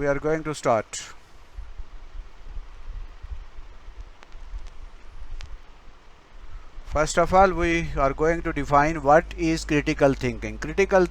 We are going to start. First of all, we are going to define what is critical thinking. Critical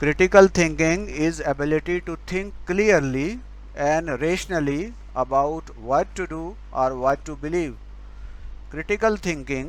Critical thinking is ability to think clearly and rationally about what to do or what to believe. Critical thinking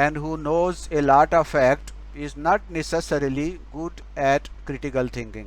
and who knows a lot of fact is not necessarily good at critical thinking.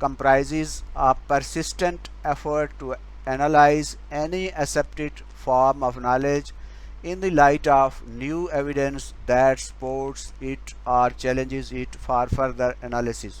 comprises a persistent effort to analyze any accepted form of knowledge in the light of new evidence that supports it or challenges it for further analysis।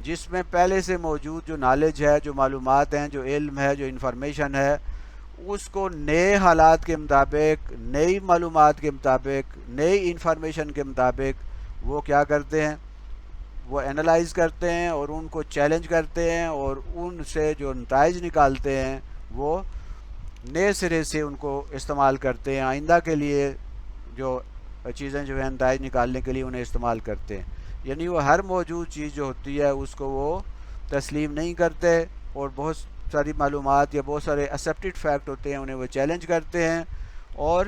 جس میں پہلے سے موجود جو knowledge ہے، جو معلومات ہیں، جو علم ہے، جو انفارمیشن ہے، اس کو نئے حالات کے مطابق، نئی معلومات کے مطابق، نئی انفارمیشن کے مطابق وہ کیا کرتے ہیں، وہ انالائز کرتے ہیں اور ان کو چیلنج کرتے ہیں، اور ان سے جو نتائج نکالتے ہیں وہ نئے سرے سے ان کو استعمال کرتے ہیں، آئندہ کے لیے جو چیزیں جو ہیں نتائج نکالنے کے لیے انہیں استعمال کرتے ہیں۔ یعنی وہ ہر موجود چیز جو ہوتی ہے اس کو وہ تسلیم نہیں کرتے، اور بہت ساری معلومات یا بہت سارے ایکسیپٹڈ فیکٹ ہوتے ہیں انہیں وہ چیلنج کرتے ہیں اور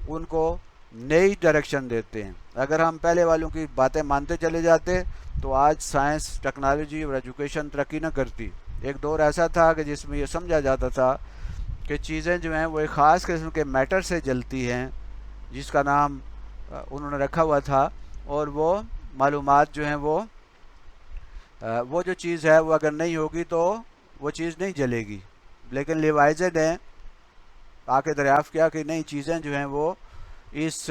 ان کو نئی ڈائریکشن دیتے ہیں۔ اگر ہم پہلے والوں کی باتیں مانتے چلے جاتے تو آج سائنس، ٹیکنالوجی اور ایجوکیشن ترقی نہ کرتی۔ ایک دور ایسا تھا کہ جس میں یہ سمجھا جاتا تھا کہ چیزیں جو ہیں وہ ایک خاص قسم کے میٹر سے جلتی ہیں، جس کا نام انہوں نے رکھا ہوا تھا، اور وہ معلومات جو ہیں وہ جو چیز ہے وہ اگر نہیں ہوگی تو وہ چیز نہیں جلے گی۔ لیکن لیوائزے نے آ کے دریافت کیا کہ نئی چیزیں جو ہیں وہ اس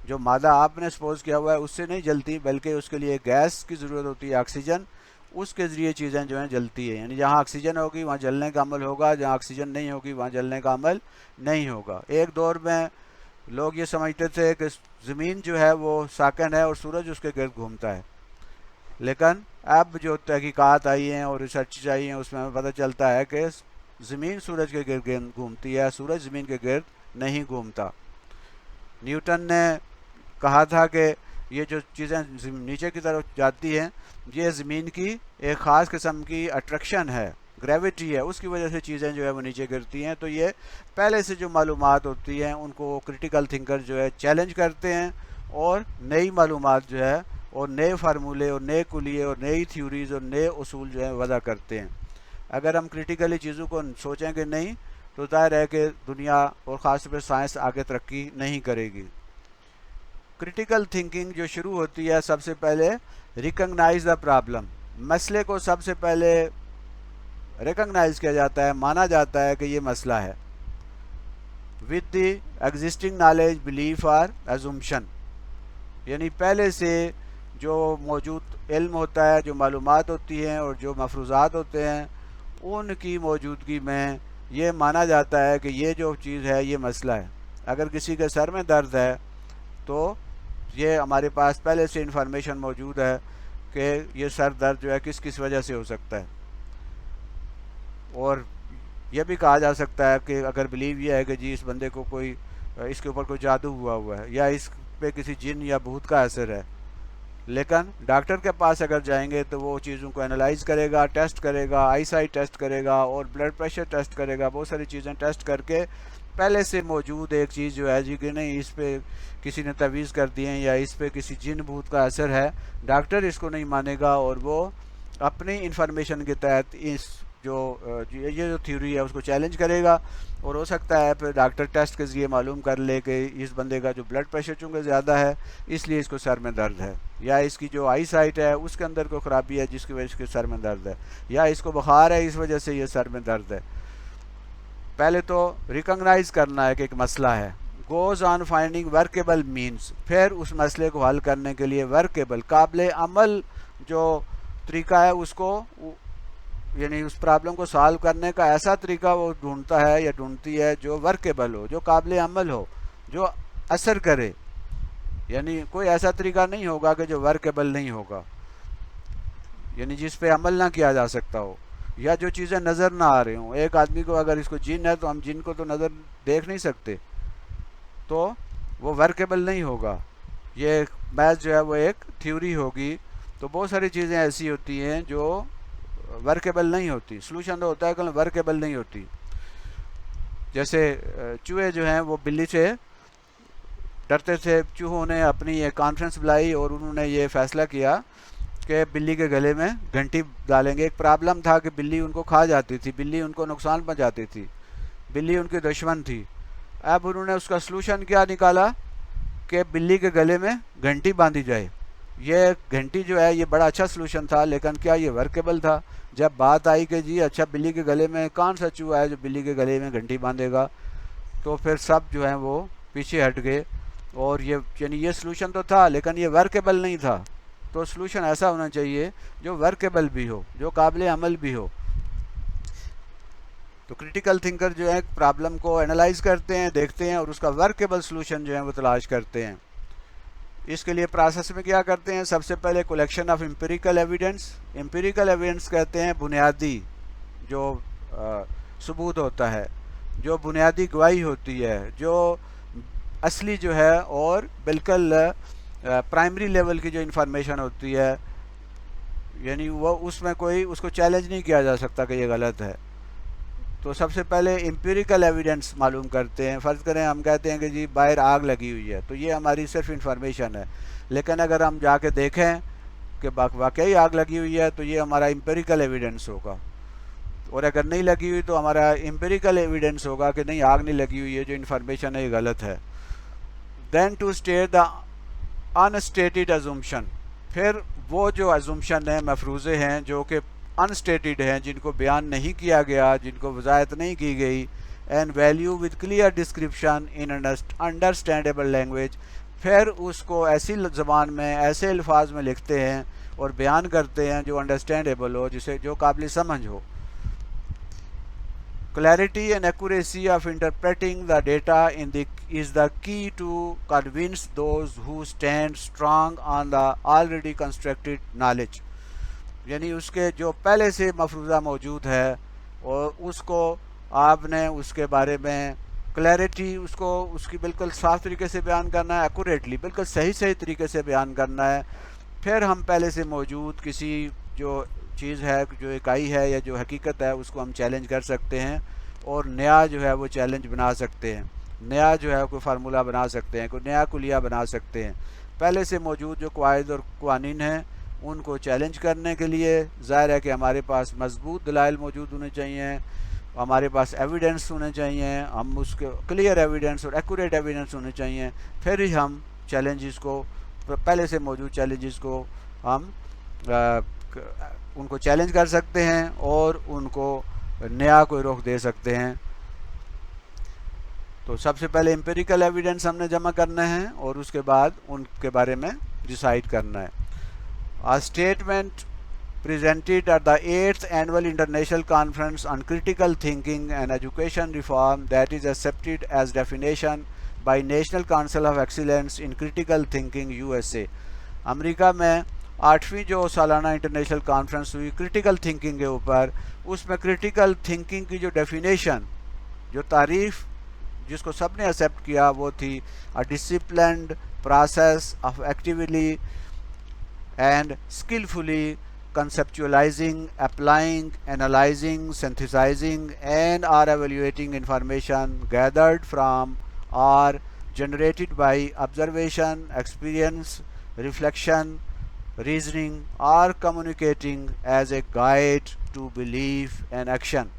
جو مادہ آپ نے سپوز کیا ہوا ہے اس سے نہیں جلتی، بلکہ اس کے لیے گیس کی ضرورت ہوتی ہے، آکسیجن، اس کے ذریعے چیزیں جو ہیں جلتی ہیں۔ یعنی جہاں آکسیجن ہوگی وہاں جلنے کا عمل ہوگا، جہاں آکسیجن نہیں ہوگی وہاں جلنے کا عمل نہیں ہوگا۔ ایک دور میں لوگ یہ سمجھتے تھے کہ زمین جو ہے وہ ساکن ہے اور سورج اس کے گرد گھومتا ہے، لیکن اب جو تحقیقات آئی ہیں اور ریسرچ آئی ہیں اس میں ہمیں پتہ چلتا ہے کہ زمین سورج کے گرد گھومتی ہے، سورج زمین کے گرد نہیں گھومتا۔ نیوٹن نے کہا تھا کہ یہ جو چیزیں نیچے کی طرف جاتی ہیں یہ زمین کی ایک خاص قسم کی اٹریکشن ہے، گریوٹی ہے، اس کی وجہ سے چیزیں جو ہے وہ نیچے گرتی ہیں۔ تو یہ پہلے سے جو معلومات ہوتی ہیں ان کو کرٹیکل تھنکر جو ہے چیلنج کرتے ہیں اور نئی معلومات جو ہے اور نئے فارمولے اور نئے کلیے اور نئی تھیوریز اور نئے اصول جو ہیں وضع کرتے ہیں۔ اگر ہم کرٹیکلی چیزوں کو سوچیں کہ نہیں تو ظاہر ہے کہ دنیا اور خاص طور پہ سائنس آگے ترقی نہیں کرے گی۔ کرٹیکل تھنکنگ جو شروع ہوتی ہے سب سے پہلے ریکگنائز دا پرابلم، مسئلے کو سب سے پہلے ریکگنائز کیا جاتا ہے، مانا جاتا ہے کہ یہ مسئلہ ہے، with the existing knowledge, belief اور ایزومشن، یعنی پہلے سے جو موجود علم ہوتا ہے، جو معلومات ہوتی ہیں اور جو مفروضات ہوتے ہیں ان کی موجودگی میں یہ مانا جاتا ہے کہ یہ جو چیز ہے یہ مسئلہ ہے۔ اگر کسی کے سر میں درد ہے تو یہ ہمارے پاس پہلے سے انفارمیشن موجود ہے کہ یہ سر درد جو ہے کس وجہ سے ہو سکتا ہے، اور یہ بھی کہا جا سکتا ہے کہ اگر بلیو یہ ہے کہ جی اس بندے کو کوئی اس کے اوپر کوئی جادو ہوا ہے یا اس پہ کسی جن یا بھوت کا اثر ہے، لیکن ڈاکٹر کے پاس اگر جائیں گے تو وہ چیزوں کو انالائز کرے گا، ٹیسٹ کرے گا، آئی سائٹ ٹیسٹ کرے گا اور بلڈ پریشر ٹیسٹ کرے گا، بہت ساری چیزیں ٹیسٹ کر کے پہلے سے موجود ایک چیز جو ہے جی کہ نہیں اس پہ کسی نے تعویذ کر دی ہیں یا اس پہ کسی جن بھوت کا اثر ہے، ڈاکٹر اس کو نہیں مانے گا اور وہ اپنی انفارمیشن کے تحت اس یہ جو تھیوری ہے اس کو چیلنج کرے گا، اور ہو سکتا ہے پھر ڈاکٹر ٹیسٹ کے ذریعے معلوم کر لے کہ اس بندے کا جو بلڈ پریشر چونکہ زیادہ ہے اس لیے اس کو سر میں درد ہے، یا اس کی جو آئی سائٹ ہے اس کے اندر کوئی خرابی ہے جس کی وجہ سے سر میں درد ہے، یا اس کو بخار ہے اس وجہ سے یہ سر میں درد ہے۔ پہلے تو ریکگنائز کرنا ہے کہ ایک مسئلہ ہے، goes on finding workable means, پھر اس مسئلے کو حل کرنے کے لیے ورکیبل، قابل عمل جو طریقہ ہے اس کو، یعنی اس پرابلم کو سالو کرنے کا ایسا طریقہ وہ ڈھونڈتا ہے یا ڈھونڈتی ہے جو ورکیبل ہو، جو قابل عمل ہو، جو اثر کرے۔ یعنی کوئی ایسا طریقہ نہیں ہوگا کہ جو ورکیبل نہیں ہوگا، یعنی جس پہ عمل نہ کیا جا سکتا ہو یا جو چیزیں نظر نہ آ رہی ہوں۔ ایک آدمی کو اگر اس کو جن ہے تو ہم جن کو تو نظر دیکھ نہیں سکتے، تو وہ ورکیبل نہیں ہوگا، یہ میتھ جو ہے وہ ایک تھیوری ہوگی۔ تو بہت ساری چیزیں ایسی ہوتی ہیں جو ورکیبل نہیں ہوتی، سلوشن تو ہوتا ہے کہ ورکیبل نہیں ہوتی۔ جیسے چوہے جو ہیں وہ بلی سے ڈرتے تھے، چوہوں نے اپنی ایک کانفرنس بلائی اور انہوں نے یہ فیصلہ کیا کہ بلی کے گلے میں گھنٹی ڈالیں گے۔ ایک پرابلم تھا کہ بلی ان کو کھا جاتی تھی، بلی ان کو نقصان پہنچاتی تھی، بلی ان کی دشمن تھی۔ اب انہوں نے اس کا سلوشن کیا نکالا کہ بلی کے گلے میں گھنٹی باندھی جائے۔ یہ گھنٹی جو ہے یہ بڑا اچھا سلوشن تھا، لیکن کیا یہ ورکیبل تھا؟ جب بات آئی کہ جی اچھا بلی کے گلے میں کون سا چوہا ہے جو بلی کے گلے میں گھنٹی باندھے گا، تو پھر سب جو ہیں وہ پیچھے ہٹ گئے، اور یہ یعنی یہ سلوشن تو تھا لیکن یہ ورکیبل نہیں تھا۔ تو سلوشن ایسا ہونا چاہیے جو ورکیبل بھی ہو، جو قابل عمل بھی ہو. تو کریٹیکل تھنکر جو ہے پرابلم کو انالائز کرتے ہیں، دیکھتے ہیں اور اس کا ورکیبل سلوشن جو ہے وہ تلاش کرتے ہیں. اس کے لیے پروسیس میں کیا کرتے ہیں؟ سب سے پہلے collection of empirical evidence. Empirical evidence کہتے ہیں بنیادی جو ثبوت ہوتا ہے، جو بنیادی گواہی ہوتی ہے، جو اصلی جو ہے اور بالکل پرائمری لیول کی جو انفارمیشن ہوتی ہے، یعنی وہ اس میں کوئی اس کو چیلنج نہیں کیا جا سکتا کہ یہ غلط ہے. تو سب سے پہلے امپیریکل ایویڈنس معلوم کرتے ہیں. فرض کریں ہم کہتے ہیں کہ جی باہر آگ لگی ہوئی ہے، تو یہ ہماری صرف انفارمیشن ہے، لیکن اگر ہم جا کے دیکھیں کہ واقعی آگ لگی ہوئی ہے تو یہ ہمارا امپیریکل ایویڈنس ہوگا. اور اگر نہیں لگی ہوئی تو ہمارا امپیریکل ایویڈنس ہوگا کہ نہیں، آگ نہیں لگی ہوئی ہے، جو انفارمیشن ہے یہ غلط ہے. دین ٹو اسٹیٹ دا انسٹیٹڈ ازومپشن. پھر وہ جو ازومپشن ہیں، مفروضے ہیں جو کہ انسٹیٹڈ ہیں، جن کو بیان نہیں کیا گیا، جن کو وضاحت نہیں کی گئی، and value with clear description in understandable language. پھر اس کو ایسی زبان میں، ایسے الفاظ میں لکھتے ہیں اور بیان کرتے ہیں جو انڈرسٹینڈیبل ہو، جسے جو قابل سمجھ ہو. Clarity and accuracy of interpreting the data is the key to convince those who stand strong on the already constructed knowledge. یعنی اس کے جو پہلے سے مفروضہ موجود ہے اور اس کو آپ نے اس کے بارے میں کلیئرٹی، اس کی بالکل صاف طریقے سے بیان کرنا ہے، ایکوریٹلی بالکل صحیح طریقے سے بیان کرنا ہے. پھر ہم پہلے سے موجود کسی جو چیز ہے، جو اکائی ہے یا جو حقیقت ہے، اس کو ہم چیلنج کر سکتے ہیں اور نیا جو ہے وہ چیلنج بنا سکتے ہیں، نیا جو ہے کوئی فارمولہ بنا سکتے ہیں، کوئی نیا کلیہ بنا سکتے ہیں. پہلے سے موجود جو قواعد اور قوانین ہیں ان کو چیلنج کرنے کے لیے ظاہر ہے کہ ہمارے پاس مضبوط دلائل موجود ہونے چاہیے، ہمارے پاس ایویڈنس ہونے چاہیے، ہم اس کے کلیئر ایویڈنس اور ایکوریٹ ایویڈنس ہونے چاہیے. پھر ہی ہم چیلنجز کو، پہلے سے موجود چیلنجز کو ہم ان کو چیلنج کر سکتے ہیں اور ان کو نیا کوئی رخ دے سکتے ہیں. تو سب سے پہلے امپیریکل ایویڈنس ہم نے جمع کرنا ہے اور اس کے بعد ان کے بارے میں ڈیسائیڈ کرنا ہے. A statement presented at the 8th Annual International Conference on Critical Thinking and Education Reform that is accepted as definition by National Council of Excellence in Critical Thinking USA. امریکہ میں 8ویں جو سالانہ انٹرنیشنل کانفرنس ہوئی critical thinking کے اوپر، اس میں critical thinking کی جو definition, جو تعریف جس کو سب نے ایکسیپٹ کیا، وہ تھی a disciplined process of actively and skillfully conceptualizing, applying, analyzing, synthesizing and or evaluating information gathered from or generated by observation, experience, reflection, reasoning or communicating as a guide to belief and action.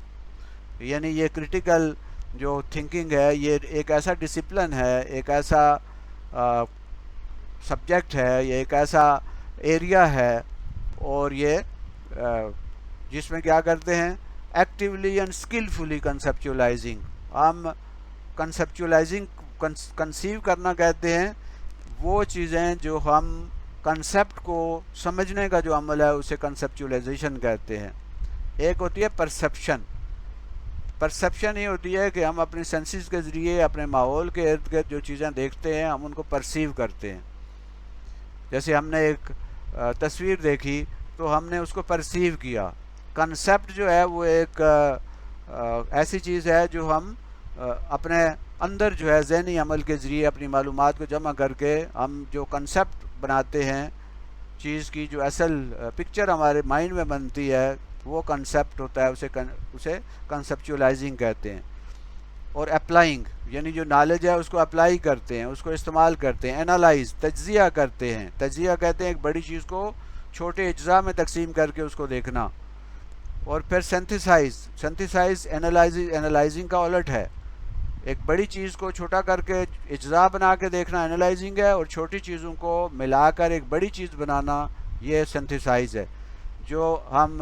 یعنی یہ critical جو thinking ہے یہ ایک ایسا discipline ہے، ایک ایسا سبجیکٹ ہے، یہ ایک ایسا ایریا ہے، اور یہ جس میں کیا کرتے ہیں، ایکٹیولی اینڈ اسکلفلی کنسیپچولائزنگ. ہم کنسیپچولائزنگ کنسیو کرنا کہتے ہیں وہ چیزیں جو ہم کنسیپٹ کو سمجھنے کا جو عمل ہے اسے کنسیپچولائزیشن کہتے ہیں. ایک ہوتی ہے پرسیپشن. پرسیپشن یہ ہوتی ہے کہ ہم اپنی سینسز کے ذریعے اپنے ماحول کے ارد گرد جو چیزیں دیکھتے ہیں ہم ان کو پرسیو کرتے ہیں. جیسے ہم نے ایک تصویر دیکھی تو ہم نے اس کو پرسیو کیا. کنسیپٹ جو ہے وہ ایک ایسی چیز ہے جو ہم اپنے اندر جو ہے ذہنی عمل کے ذریعے اپنی معلومات کو جمع کر کے ہم جو کنسیپٹ بناتے ہیں، چیز کی جو اصل پکچر ہمارے مائنڈ میں بنتی ہے وہ کنسیپٹ ہوتا ہے، اسے کنسیپچولائزنگ کہتے ہیں. اور اپلائنگ یعنی جو نالج ہے اس کو اپلائی کرتے ہیں، اس کو استعمال کرتے ہیں. انالائز تجزیہ کرتے ہیں. تجزیہ کہتے ہیں ایک بڑی چیز کو چھوٹے اجزاء میں تقسیم کر کے اس کو دیکھنا. اور پھر سینتھیسائز انالائزنگ کا الٹ ہے. ایک بڑی چیز کو چھوٹا کر کے اجزاء بنا کے دیکھنا انالائزنگ ہے، اور چھوٹی چیزوں کو ملا کر ایک بڑی چیز بنانا یہ سینتھیسائز ہے. جو ہم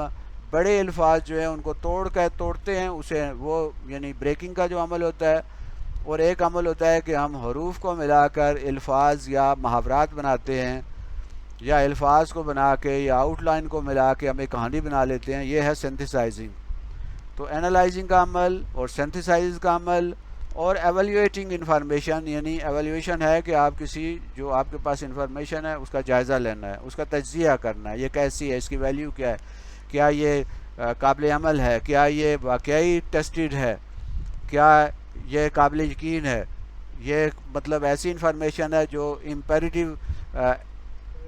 بڑے الفاظ جو ہیں ان کو توڑتے ہیں، اسے وہ یعنی بریکنگ کا جو عمل ہوتا ہے. اور ایک عمل ہوتا ہے کہ ہم حروف کو ملا کر الفاظ یا محاورات بناتے ہیں. یا الفاظ کو بنا کے یا آؤٹ لائن کو ملا کے ہم ایک کہانی بنا لیتے ہیں، یہ ہے سینتھسائزنگ۔ تو اینالائزنگ کا عمل اور سینتھسائز کا عمل اور ایویلیویٹنگ انفارمیشن، یعنی ایویلیویشن ہے کہ آپ کسی جو آپ کے پاس انفارمیشن ہے اس کا جائزہ لینا ہے، اس کا تجزیہ کرنا ہے، یہ کیسی ہے، اس کی ویلیو کیا ہے، کیا یہ قابل عمل ہے، کیا یہ واقعی ٹیسٹڈ ہے، کیا یہ قابل یقین ہے، یہ مطلب ایسی انفارمیشن ہے جو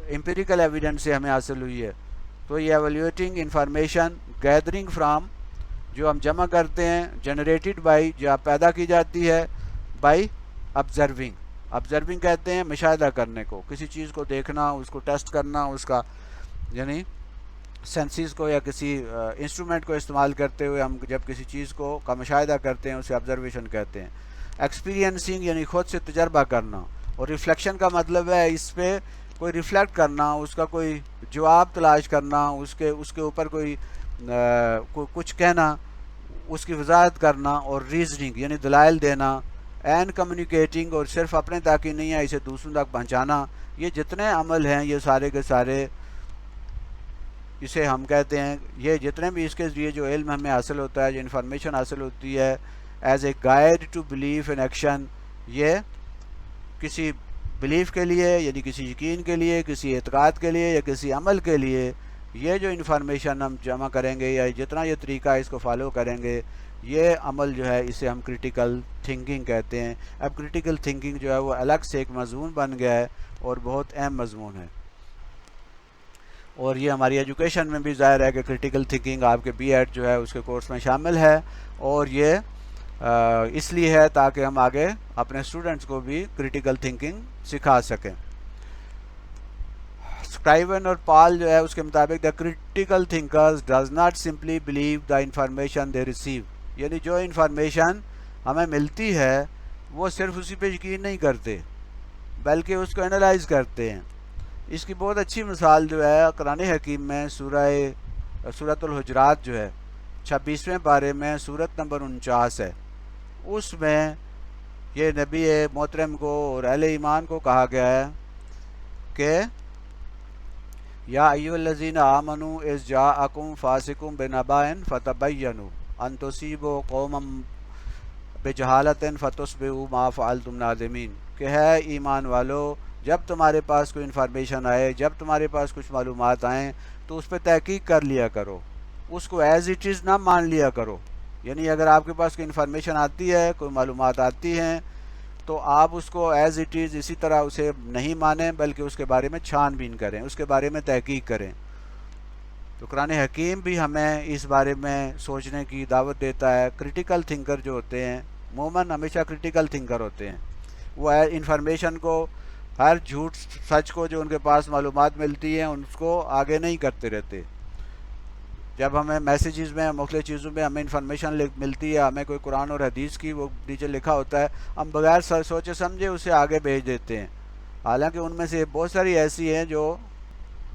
امپیریکل ایویڈنس سے ہمیں حاصل ہوئی ہے۔ تو یہ ایویلیویٹنگ انفارمیشن گیدرنگ فرام، جو ہم جمع کرتے ہیں، جنریٹڈ بائی، جو پیدا کی جاتی ہے بائی آبزرونگ۔ آبزرونگ کہتے ہیں مشاہدہ کرنے کو، کسی چیز کو دیکھنا، اس کو ٹیسٹ کرنا، اس کا یعنی سینسز کو یا کسی انسٹرومنٹ کو استعمال کرتے ہوئے ہم جب کسی چیز کو کا مشاہدہ کرتے ہیں اسے آبزرویشن کہتے ہیں۔ ایکسپیرینسنگ یعنی خود سے تجربہ کرنا، اور ریفلیکشن کا مطلب ہے اس پہ کوئی ریفلیکٹ کرنا، اس کا کوئی جواب تلاش کرنا، اس کے اوپر کوئی کچھ کہنا، اس کی وضاحت کرنا، اور ریزننگ یعنی دلائل دینا، اینڈ کمیونیکیٹنگ، اور صرف اپنے تک ہی نہیں ہے، اسے دوسروں تک پہنچانا۔ یہ جتنے عمل ہیں یہ سارے کے سارے اسے ہم کہتے ہیں، یہ جتنے بھی اس کے ذریعے جو علم ہمیں حاصل ہوتا ہے، جو انفارمیشن حاصل ہوتی ہے as a guide to belief in action, یہ کسی بلیف کے لیے یعنی کسی یقین کے لیے، کسی اعتقاد کے لیے یا کسی عمل کے لیے، یہ جو انفارمیشن ہم جمع کریں گے یا جتنا یہ طریقہ اس کو فالو کریں گے، یہ عمل جو ہے اسے ہم کریٹیکل تھنکنگ کہتے ہیں۔ اب کریٹیکل تھنکنگ جو ہے وہ الگ سے ایک مضمون بن گیا ہے اور بہت اہم مضمون ہے، اور یہ ہماری ایجوکیشن میں بھی ظاہر ہے کہ کریٹیکل تھنکنگ آپ کے بی ایڈ جو ہے اس کے کورس میں شامل ہے، اور یہ اس لیے ہے تاکہ ہم آگے اپنے اسٹوڈنٹس کو بھی کریٹیکل تھنکنگ سکھا سکیں۔ اسکرائبن اور پال جو ہے اس کے مطابق the critical thinkers does not simply believe the information they receive, یعنی جو انفارمیشن ہمیں ملتی ہے وہ صرف اسی پہ یقین نہیں کرتے بلکہ اس کو انالائز کرتے ہیں۔ اس کی بہت اچھی مثال جو ہے قرآن حکیم میں سورۃ الحجرات جو ہے 26ویں پارے میں سورت نمبر 49 ہے، اس میں یہ نبی محترم کو اور اہل ایمان کو کہا گیا ہے کہ یا ایھا الذین آمنوا اذ جاءکم فاسق بنبأ فتبینوا ان تصیبوا قوما بجہالۃ فتصبحوا ما فعلتم نادمین، کہ ہے ایمان والو، جب تمہارے پاس کوئی انفارمیشن آئے، جب تمہارے پاس کچھ معلومات آئیں تو اس پہ تحقیق کر لیا کرو، اس کو ایز اٹ از نہ مان لیا کرو۔ یعنی اگر آپ کے پاس کوئی انفارمیشن آتی ہے، کوئی معلومات آتی ہیں، تو آپ اس کو ایز اٹ از اسی طرح اسے نہیں مانیں بلکہ اس کے بارے میں چھان بین کریں، اس کے بارے میں تحقیق کریں۔ تو قرآن حکیم بھی ہمیں اس بارے میں سوچنے کی دعوت دیتا ہے۔ کریٹیکل تھنکر جو ہوتے ہیں عموماً ہمیشہ کریٹیکل تھنکر ہوتے ہیں، وہ انفارمیشن کو، ہر جھوٹ سچ کو جو ان کے پاس معلومات ملتی ہیں اس کو آگے نہیں کرتے رہتے۔ جب ہمیں میسیجز میں مختلف چیزوں میں ہمیں انفارمیشن ملتی ہے، ہمیں کوئی قرآن اور حدیث کی وہ نیچے لکھا ہوتا ہے، ہم بغیر سوچے سمجھے اسے آگے بھیج دیتے ہیں، حالانکہ ان میں سے بہت ساری ایسی ہیں جو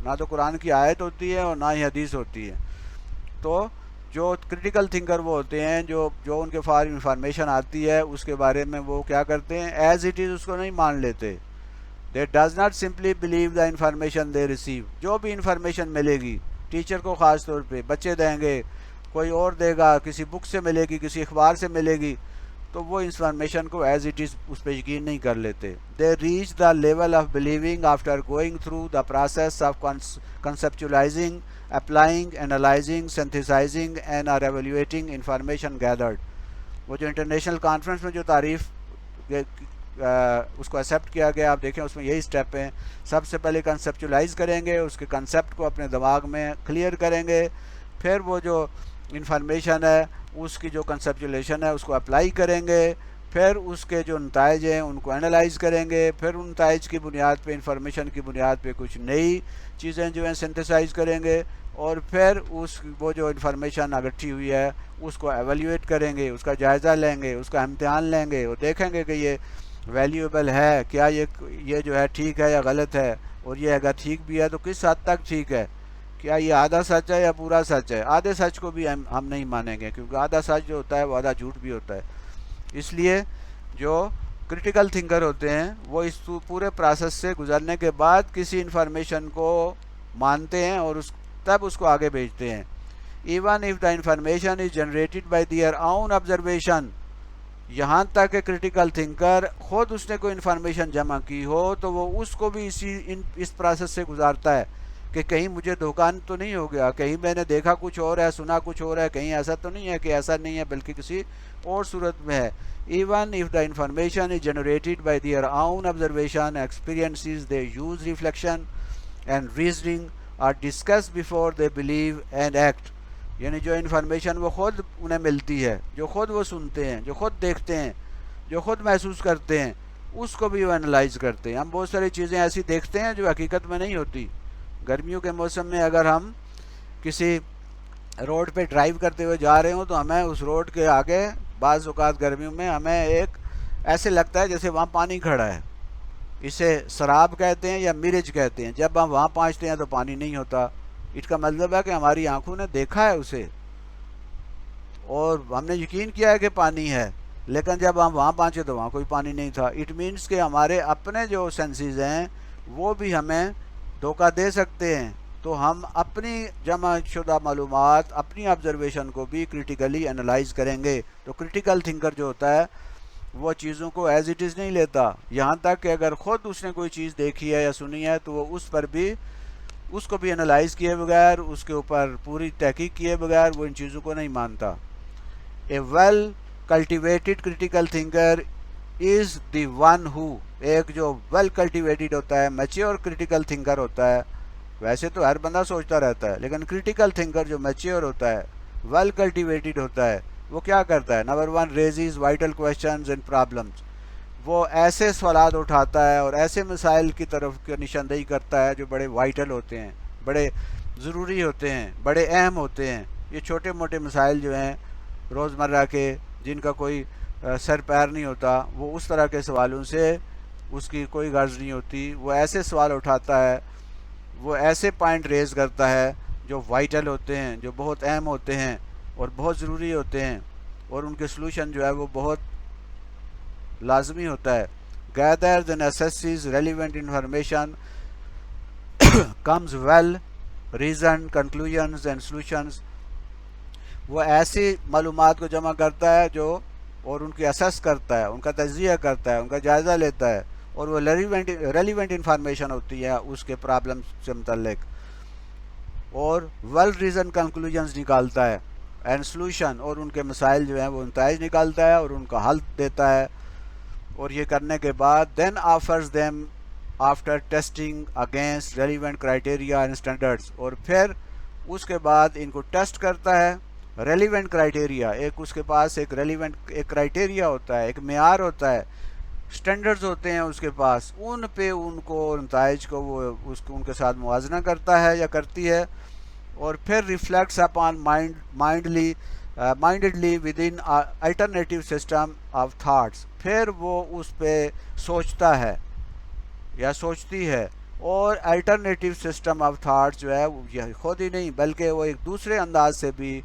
نہ تو قرآن کی آیت ہوتی ہے اور نہ ہی حدیث ہوتی ہے۔ تو جو کریٹیکل تھنکر وہ ہوتے ہیں جو ان کے پاس انفارمیشن آتی ہے اس کے بارے میں وہ کیا کرتے ہیں، ایز اٹ از اس کو نہیں مان لیتے۔ they does not simply believe the information they receive، جو بھی انفارمیشن ملے گی، ٹیچر کو خاص طور پہ، بچے دیں گے، کوئی اور دے گا، کسی بک سے ملے گی، کسی اخبار سے ملے گی، تو وہ انفارمیشن کو ایز اٹ از اس پہ یقین نہیں کر لیتے۔ they reach the level of believing after going through the process of conceptualizing, applying, analyzing, synthesizing and are evaluating information gathered۔ وہ جو انٹرنیشنل کانفرنس میں جو تعریف اس کو ایکسیپٹ کیا گیا، آپ دیکھیں اس میں یہی سٹیپ ہیں۔ سب سے پہلے کنسیپچولائز کریں گے، اس کے کنسیپٹ کو اپنے دماغ میں کلیئر کریں گے، پھر وہ جو انفارمیشن ہے اس کی جو کنسیپچولیشن ہے اس کو اپلائی کریں گے، پھر اس کے جو نتائج ہیں ان کو انالائز کریں گے، پھر ان نتائج کی بنیاد پہ، انفارمیشن کی بنیاد پہ کچھ نئی چیزیں جو ہیں سنتھسائز کریں گے، اور پھر وہ جو انفارمیشن اکٹھی ہوئی ہے اس کو ایویلیویٹ کریں گے، اس کا جائزہ لیں گے، اس کا امتحان لیں گے، اور دیکھیں گے کہ یہ ویلیویبل ہے، کیا یہ جو ہے ٹھیک ہے یا غلط ہے، اور یہ اگر ٹھیک بھی ہے تو کس حد تک ٹھیک ہے، کیا یہ آدھا سچ ہے یا پورا سچ ہے۔ آدھے سچ کو بھی ہم نہیں مانیں گے، کیونکہ آدھا سچ جو ہوتا ہے وہ آدھا جھوٹ بھی ہوتا ہے۔ اس لیے جو کرٹیکل تھنکر ہوتے ہیں وہ اس پورے پروسیس سے گزرنے کے بعد کسی انفارمیشن کو مانتے ہیں اور تب اس کو آگے بھیجتے ہیں. Even if the information is generated by their own observation, یہاں تک کہ کرٹیکل تھنکر خود اس نے کوئی انفارمیشن جمع کی ہو تو وہ اس کو بھی اس پروسیس سے گزارتا ہے کہ کہیں مجھے دھوکہ تو نہیں ہو گیا، کہیں میں نے دیکھا کچھ اور ہے، سنا کچھ اور ہے، کہیں ایسا تو نہیں ہے کہ ایسا نہیں ہے بلکہ کسی اور صورت میں ہے. Even if the information is generated by their own observation experiences they use reflection and reasoning are discuss before they believe and act. یعنی جو انفارمیشن وہ خود انہیں ملتی ہے، جو خود وہ سنتے ہیں، جو خود دیکھتے ہیں، جو خود محسوس کرتے ہیں، اس کو بھی وہ انالائز کرتے ہیں. ہم بہت ساری چیزیں ایسی دیکھتے ہیں جو حقیقت میں نہیں ہوتی. گرمیوں کے موسم میں اگر ہم کسی روڈ پہ ڈرائیو کرتے ہوئے جا رہے ہوں تو ہمیں اس روڈ کے آگے بعض اوقات گرمیوں میں ہمیں ایک ایسے لگتا ہے جیسے وہاں پانی کھڑا ہے. اسے سراب کہتے ہیں یا مرج کہتے ہیں. جب ہم وہاں پہنچتے ہیں تو پانی نہیں ہوتا. اس کا مطلب ہے کہ ہماری آنکھوں نے دیکھا ہے اسے اور ہم نے یقین کیا ہے کہ پانی ہے، لیکن جب ہم وہاں پہنچے تو وہاں کوئی پانی نہیں تھا. اٹ مینس کہ ہمارے اپنے جو سینسز ہیں وہ بھی ہمیں دھوکہ دے سکتے ہیں. تو ہم اپنی جمع شدہ معلومات، اپنی آبزرویشن کو بھی کریٹیکلی انالائز کریں گے. تو کریٹیکل تھنکر جو ہوتا ہے وہ چیزوں کو ایز اٹ از نہیں لیتا، یہاں تک کہ اگر خود اس نے کوئی چیز دیکھی ہے یا سنی ہے تو وہ اس کو بھی انالائز کیے بغیر، اس کے اوپر پوری تحقیق کیے بغیر وہ ان چیزوں کو نہیں مانتا. A well cultivated critical thinker is the one who, ایک جو ویل کلٹیویٹڈ ہوتا ہے، میچیور کریٹیکل تھنکر ہوتا ہے. ویسے تو ہر بندہ سوچتا رہتا ہے، لیکن کریٹیکل تھنکر جو میچیور ہوتا ہے، ویل کلٹیویٹڈ ہوتا ہے، وہ کیا کرتا ہے؟ Number 1 raises vital questions and problems. وہ ایسے سوالات اٹھاتا ہے اور ایسے مسائل کی طرف نشاندہی کرتا ہے جو بڑے وائٹل ہوتے ہیں، بڑے ضروری ہوتے ہیں، بڑے اہم ہوتے ہیں. یہ چھوٹے موٹے مسائل جو ہیں روزمرہ کے، جن کا کوئی سر پیر نہیں ہوتا، وہ اس طرح کے سوالوں سے اس کی کوئی غرض نہیں ہوتی. وہ ایسے سوال اٹھاتا ہے، وہ ایسے پوائنٹ ریز کرتا ہے جو وائٹل ہوتے ہیں، جو بہت اہم ہوتے ہیں اور بہت ضروری ہوتے ہیں، اور ان کے سلوشن جو ہے وہ بہت لازمی ہوتا ہے. gathers and assesses relevant information comes well reasoned conclusions and solutions. وہ ایسی معلومات کو جمع کرتا ہے جو اور ان کی اسیس کرتا ہے، ان کا تجزیہ کرتا ہے، ان کا جائزہ لیتا ہے، اور وہ ریلیونٹ انفارمیشن ہوتی ہے اس کے پرابلم سے متعلق، اور ویل ریزن کنکلوژنز نکالتا ہے، اینڈ سلوشن، اور ان کے مسائل جو ہیں وہ نتائج نکالتا ہے اور ان کا حل دیتا ہے. اور یہ کرنے کے بعد then offers them after testing against relevant criteria and standards, اور پھر اس کے بعد ان کو ٹیسٹ کرتا ہے. ریلیونٹ کرائٹیریا، ایک اس کے پاس ایک ریلیونٹ ایک کرائٹیریا ہوتا ہے، ایک معیار ہوتا ہے، اسٹینڈرڈز ہوتے ہیں اس کے پاس، ان پہ ان کو نتائج کو وہ ان کے ساتھ موازنہ کرتا ہے یا کرتی ہے. اور پھر reflects upon mindfully with an alternative system of thoughts, پھر وہ اس پہ سوچتا ہے یا سوچتی ہے، اور الٹرنیٹیو سسٹم آف تھاٹس جو ہے یہ خود ہی نہیں بلکہ وہ ایک دوسرے انداز سے بھی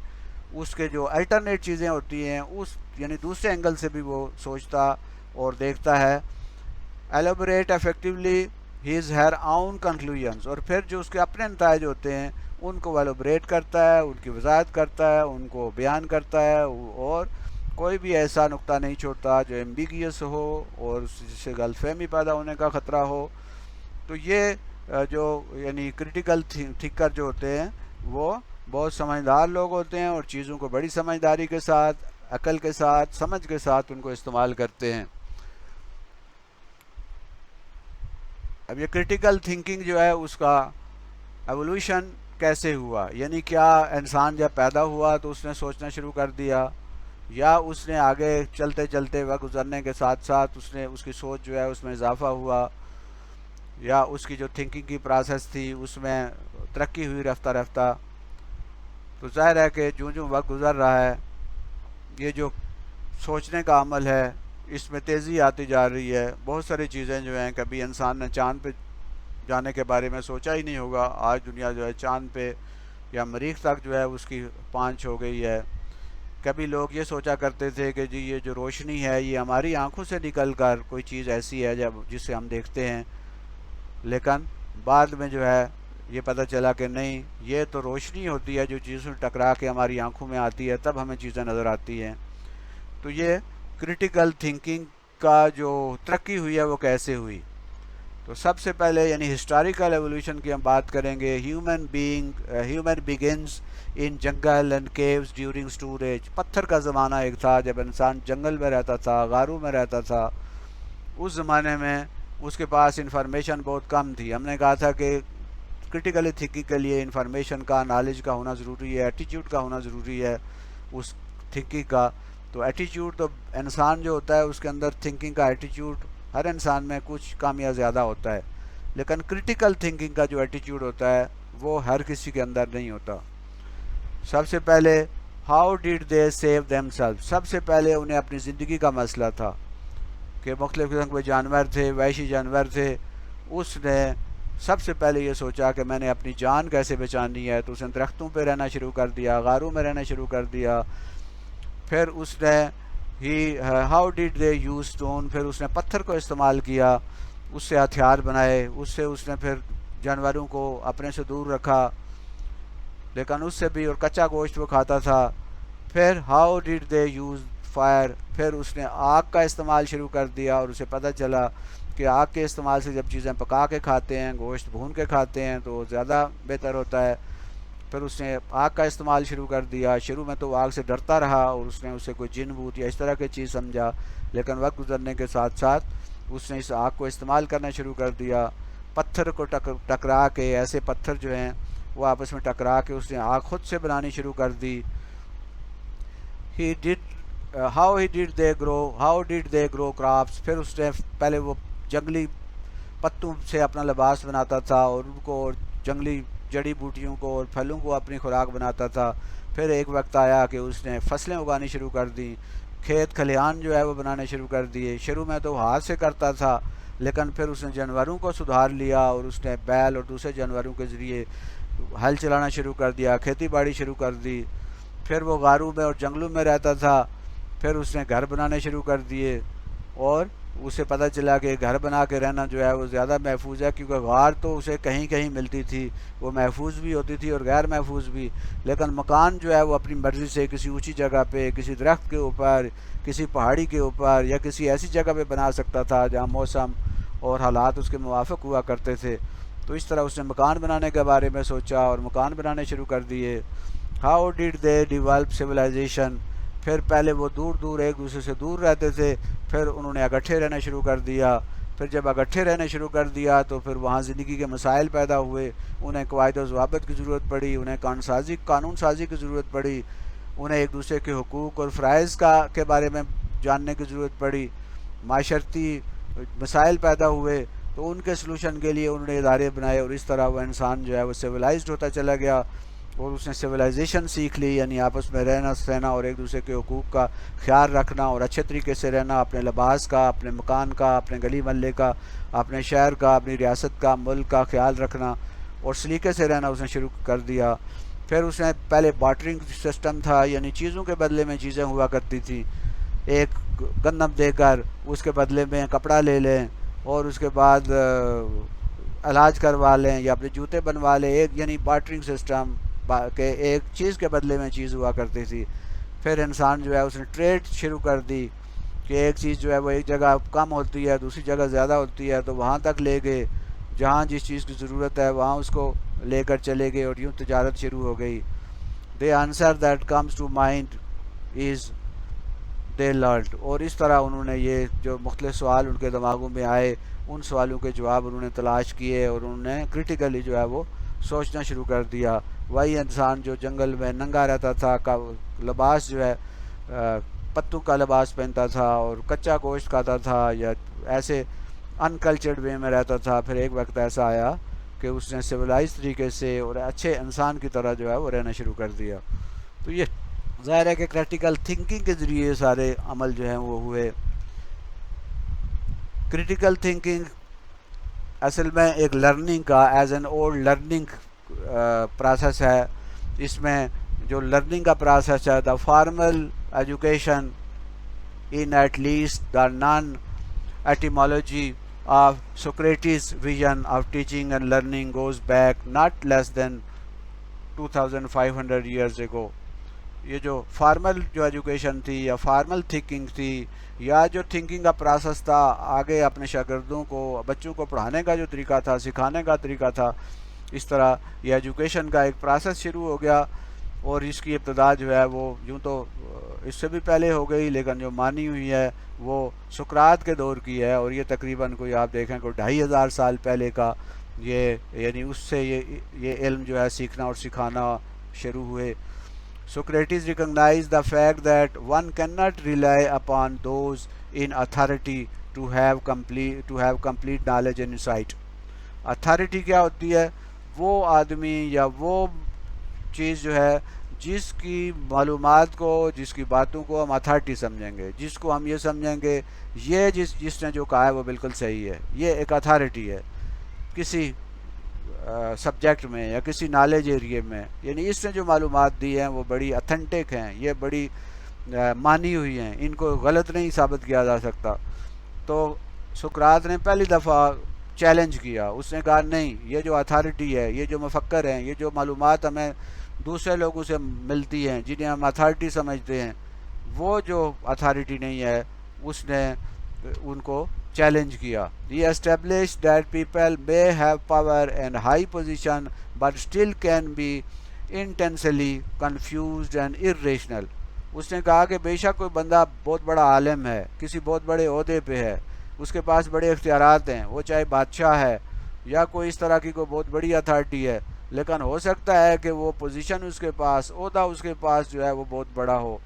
اس کے جو الٹرنیٹ چیزیں ہوتی ہیں یعنی دوسرے اینگل سے بھی وہ سوچتا اور دیکھتا ہے. Elaborate effectively his her own conclusions, اور پھر جو اس کے اپنے نتائج ہوتے ہیں ان کو ایلیبوریٹ کرتا ہے، ان کی وضاحت کرتا ہے، ان کو بیان کرتا ہے، اور کوئی بھی ایسا نقطہ نہیں چھوڑتا جو ایمبیگیس ہو اور جس سے غلط فہمی پیدا ہونے کا خطرہ ہو. تو یہ جو یعنی کریٹیکل تھنکر جو ہوتے ہیں وہ بہت سمجھدار لوگ ہوتے ہیں اور چیزوں کو بڑی سمجھداری کے ساتھ، عقل کے ساتھ، سمجھ کے ساتھ ان کو استعمال کرتے ہیں. اب یہ کریٹیکل تھنکنگ جو ہے اس کا ایوولوشن کیسے ہوا، یعنی کیا انسان جب پیدا ہوا تو اس نے سوچنا شروع کر دیا، یا اس نے آگے چلتے چلتے وقت گزرنے کے ساتھ ساتھ اس کی سوچ جو ہے اس میں اضافہ ہوا، یا اس کی جو تھنکنگ کی پروسیس تھی اس میں ترقی ہوئی رفتہ رفتہ. تو ظاہر ہے کہ جو وقت گزر رہا ہے یہ جو سوچنے کا عمل ہے اس میں تیزی آتی جا رہی ہے. بہت ساری چیزیں جو ہیں کبھی انسان نے چاند پہ جانے کے بارے میں سوچا ہی نہیں ہوگا، آج دنیا جو ہے چاند پہ یا مریخ تک جو ہے اس کی پہنچ ہو گئی ہے. کبھی لوگ یہ سوچا کرتے تھے کہ جی یہ جو روشنی ہے یہ ہماری آنکھوں سے نکل کر کوئی چیز ایسی ہے جسے ہم دیکھتے ہیں، لیکن بعد میں جو ہے یہ پتہ چلا کہ نہیں، یہ تو روشنی ہوتی ہے جو چیزوں سے ٹکرا کے ہماری آنکھوں میں آتی ہے، تب ہمیں چیزیں نظر آتی ہیں۔ تو یہ کرٹیکل تھنکنگ کا جو ترقی ہوئی ہے وہ کیسے ہوئی؟ تو سب سے پہلے یعنی ہسٹوریکل ایولیوشن کی ہم بات کریں گے۔ ہیومن بگنز ان جنگل اینڈ کیوز ڈیورنگ اسٹوریج۔ پتھر کا زمانہ ایک تھا جب انسان جنگل میں رہتا تھا، غاروں میں رہتا تھا۔ اس زمانے میں اس کے پاس انفارمیشن بہت کم تھی۔ ہم نے کہا تھا کہ کرٹیکلی تھنکنگ کے لیے انفارمیشن کا، نالج کا ہونا ضروری ہے، ایٹیٹیوڈ کا ہونا ضروری ہے اس تھنکنگ کا۔ تو ایٹیٹیوڈ تو انسان جو ہوتا ہے اس کے اندر تھنکنگ کا ایٹیٹیوڈ ہر انسان میں کچھ کم یا زیادہ ہوتا ہے، لیکن کرٹیکل تھنکنگ کا جو ایٹیٹیوڈ ہوتا ہے وہ ہر کسی کے اندر نہیں ہوتا۔ سب سے پہلے how did they save themselves, سب سے پہلے انہیں اپنی زندگی کا مسئلہ تھا کہ مختلف قسم کے جانور تھے، وحشی جانور تھے۔ اس نے سب سے پہلے یہ سوچا کہ میں نے اپنی جان کیسے بچانی ہے، تو اس نے درختوں پہ رہنا شروع کر دیا، غاروں میں رہنا شروع کر دیا۔ پھر اس نے how did they use stone, پھر اس نے پتھر کو استعمال کیا، اس سے ہتھیار بنائے، اس نے پھر جانوروں کو اپنے سے دور رکھا، لیکن اس سے بھی اور کچا گوشت وہ کھاتا تھا۔ پھر how did they use fire, پھر اس نے آگ کا استعمال شروع کر دیا، اور اسے پتہ چلا کہ آگ کے استعمال سے جب چیزیں پکا کے کھاتے ہیں، گوشت بھون کے کھاتے ہیں تو زیادہ بہتر ہوتا ہے۔ پھر اس نے آگ کا استعمال شروع کر دیا۔ شروع میں تو وہ آگ سے ڈرتا رہا اور اس نے اسے کوئی جن بھوت یا اس طرح کی چیز سمجھا، لیکن وقت گزرنے کے ساتھ ساتھ اس نے اس آگ کو استعمال کرنا شروع کر دیا۔ پتھر کو ٹکرا کے، ایسے پتھر جو ہیں وہ آپس میں ٹکرا کے اس نے آگ خود سے بنانی شروع کر دی۔ How did they grow crops, پھر اس نے پہلے وہ جنگلی پتوں سے اپنا لباس بناتا تھا اور ان کو، اور جنگلی جڑی بوٹیوں کو اور پھلوں کو اپنی خوراک بناتا تھا۔ پھر ایک وقت آیا کہ اس نے فصلیں اگانی شروع کر دیں، کھیت کھلیان جو ہے وہ بنانے شروع کر دیے۔ شروع میں تو ہاتھ سے کرتا تھا، لیکن پھر اس نے جانوروں کو سدھار لیا اور اس نے بیل اور دوسرے جانوروں کے ذریعے ہل چلانا شروع کر دیا، کھیتی باڑی شروع کر دی۔ پھر وہ غاروں میں اور جنگلوں میں رہتا تھا، پھر اس نے گھر بنانے شروع کر دیے، اور اسے پتہ چلا کہ گھر بنا کے رہنا جو ہے وہ زیادہ محفوظ ہے، کیونکہ غار تو اسے کہیں کہیں ملتی تھی، وہ محفوظ بھی ہوتی تھی اور غیر محفوظ بھی، لیکن مکان جو ہے وہ اپنی مرضی سے کسی اونچی جگہ پہ، کسی درخت کے اوپر، کسی پہاڑی کے اوپر یا کسی ایسی جگہ پہ بنا سکتا تھا جہاں موسم اور حالات اس کے موافق ہوا کرتے تھے۔ تو اس طرح اس نے مکان بنانے کے بارے میں سوچا اور مکان بنانے شروع کر دیے۔ How did they develop civilisation, پھر پہلے وہ دور دور ایک دوسرے سے دور رہتے تھے، پھر انہوں نے اکٹھے رہنا شروع کر دیا۔ پھر جب اکٹھے رہنا شروع کر دیا تو پھر وہاں زندگی کے مسائل پیدا ہوئے، انہیں قواعد و ضوابط کی ضرورت پڑی، انہیں قانون سازی کی ضرورت پڑی، انہیں ایک دوسرے کے حقوق اور فرائض کے بارے میں جاننے کی ضرورت پڑی، معاشرتی مسائل پیدا ہوئے، تو ان کے سلوشن کے لیے انہوں نے ادارے بنائے، اور اس طرح وہ انسان جو ہے وہ سویلائزڈ ہوتا چلا گیا، اور اس نے سویلائزیشن سیکھ لی، یعنی آپس میں رہنا سہنا اور ایک دوسرے کے حقوق کا خیال رکھنا اور اچھے طریقے سے رہنا، اپنے لباس کا، اپنے مکان کا، اپنے گلی محلے کا، اپنے شہر کا، اپنی ریاست کا، ملک کا خیال رکھنا اور سلیقے سے رہنا اس نے شروع کر دیا۔ پھر اس نے پہلے بارٹرنگ سسٹم تھا، یعنی چیزوں کے بدلے میں چیزیں ہوا کرتی تھیں، ایک گندم دے کر اس کے بدلے میں کپڑا لے لیں اور اس کے بعد علاج کروا لیں یا اپنے جوتے بنوا لیں، ایک یعنی بارٹرنگ سسٹم کہ ایک چیز کے بدلے میں چیز ہوا کرتی تھی۔ پھر انسان جو ہے اس نے ٹریڈ شروع کر دی کہ ایک چیز جو ہے وہ ایک جگہ کم ہوتی ہے، دوسری جگہ زیادہ ہوتی ہے، تو وہاں تک لے گئے، جہاں جس چیز کی ضرورت ہے وہاں اس کو لے کر چلے گئے، اور یوں تجارت شروع ہو گئی۔ The answer that comes to mind is the learned, اور اس طرح انہوں نے یہ جو مختلف سوال ان کے دماغوں میں آئے، ان سوالوں کے جواب انہوں نے تلاش کیے اور انہوں نے کرٹیکلی جو ہے وہ سوچنا شروع کر دیا۔ وہی انسان جو جنگل میں ننگا رہتا تھا، لباس جو ہے پتوں کا لباس پہنتا تھا اور کچا گوشت کھاتا تھا یا ایسے انکلچرڈ وے میں رہتا تھا، پھر ایک وقت ایسا آیا کہ اس نے سویلائز طریقے سے اور اچھے انسان کی طرح جو ہے وہ رہنا شروع کر دیا۔ تو یہ ظاہر ہے کہ کریٹیکل تھنکنگ کے ذریعے سارے عمل جو ہیں وہ ہوئے۔ کریٹیکل تھنکنگ اصل میں ایک لرننگ کا as an old learning process ہے۔ اس میں جو لرننگ کا پروسیس ہے، the formal education in at least the non-etymology of Socrates' vision of teaching and learning goes back not less than 2500 years ago. یہ جو فارمل جو education تھی یا فارمل تھنکنگ تھی یا جو تھنکنگ کا پروسیس تھا، آگے اپنے شاگردوں کو، بچوں کو پڑھانے کا جو طریقہ تھا، سکھانے کا طریقہ تھا، اس طرح یہ ایجوکیشن کا ایک پروسیس شروع ہو گیا. اور اس کی ابتدا جو ہے وہ یوں تو اس سے بھی پہلے ہو گئی، لیکن جو مانی ہوئی ہے وہ سقراط کے دور کی ہے، اور یہ تقریباً کوئی آپ دیکھیں کوئی 2500 سال پہلے کا یہ، یعنی اس سے یہ علم جو ہے سیکھنا اور سکھانا شروع ہوئے. Socrates recognized the fact that one cannot rely upon those in authority to have complete knowledge and insight. Authority کیا ہوتی ہے؟ وہ آدمی یا وہ چیز جو ہے جس کی معلومات کو، جس کی باتوں کو ہم اتھارٹی سمجھیں گے، جس کو ہم یہ سمجھیں گے یہ جس نے جو کہا ہے وہ بالکل صحیح ہے، یہ ایک اتھارٹی ہے کسی سبجیکٹ میں یا کسی نالج ایریے میں. یعنی اس نے جو معلومات دی ہیں وہ بڑی اتھینٹک ہیں، یہ بڑی مانی ہوئی ہیں، ان کو غلط نہیں ثابت کیا جا سکتا. تو سقراط نے پہلی دفعہ چیلنج کیا، اس نے کہا نہیں، یہ جو اتھارٹی ہے، یہ جو مفکر ہیں، یہ جو معلومات ہمیں دوسرے لوگوں سے ملتی ہیں جنہیں ہم اتھارٹی سمجھتے ہیں، وہ جو اتھارٹی نہیں ہے، اس نے ان کو چیلنج کیا. He established that people may have power and high position but still can be intensely confused and irrational. اس نے کہا کہ بے شک کوئی بندہ بہت بڑا عالم ہے، کسی بہت بڑے عہدے پہ ہے، اس کے پاس بڑے اختیارات ہیں، وہ چاہے بادشاہ ہے یا کوئی اس طرح کی کوئی بہت بڑی اتھارٹی ہے، لیکن ہو سکتا ہے کہ وہ پوزیشن اس کے پاس، عہدہ اس کے پاس جو ہے وہ بہت بڑا ہو،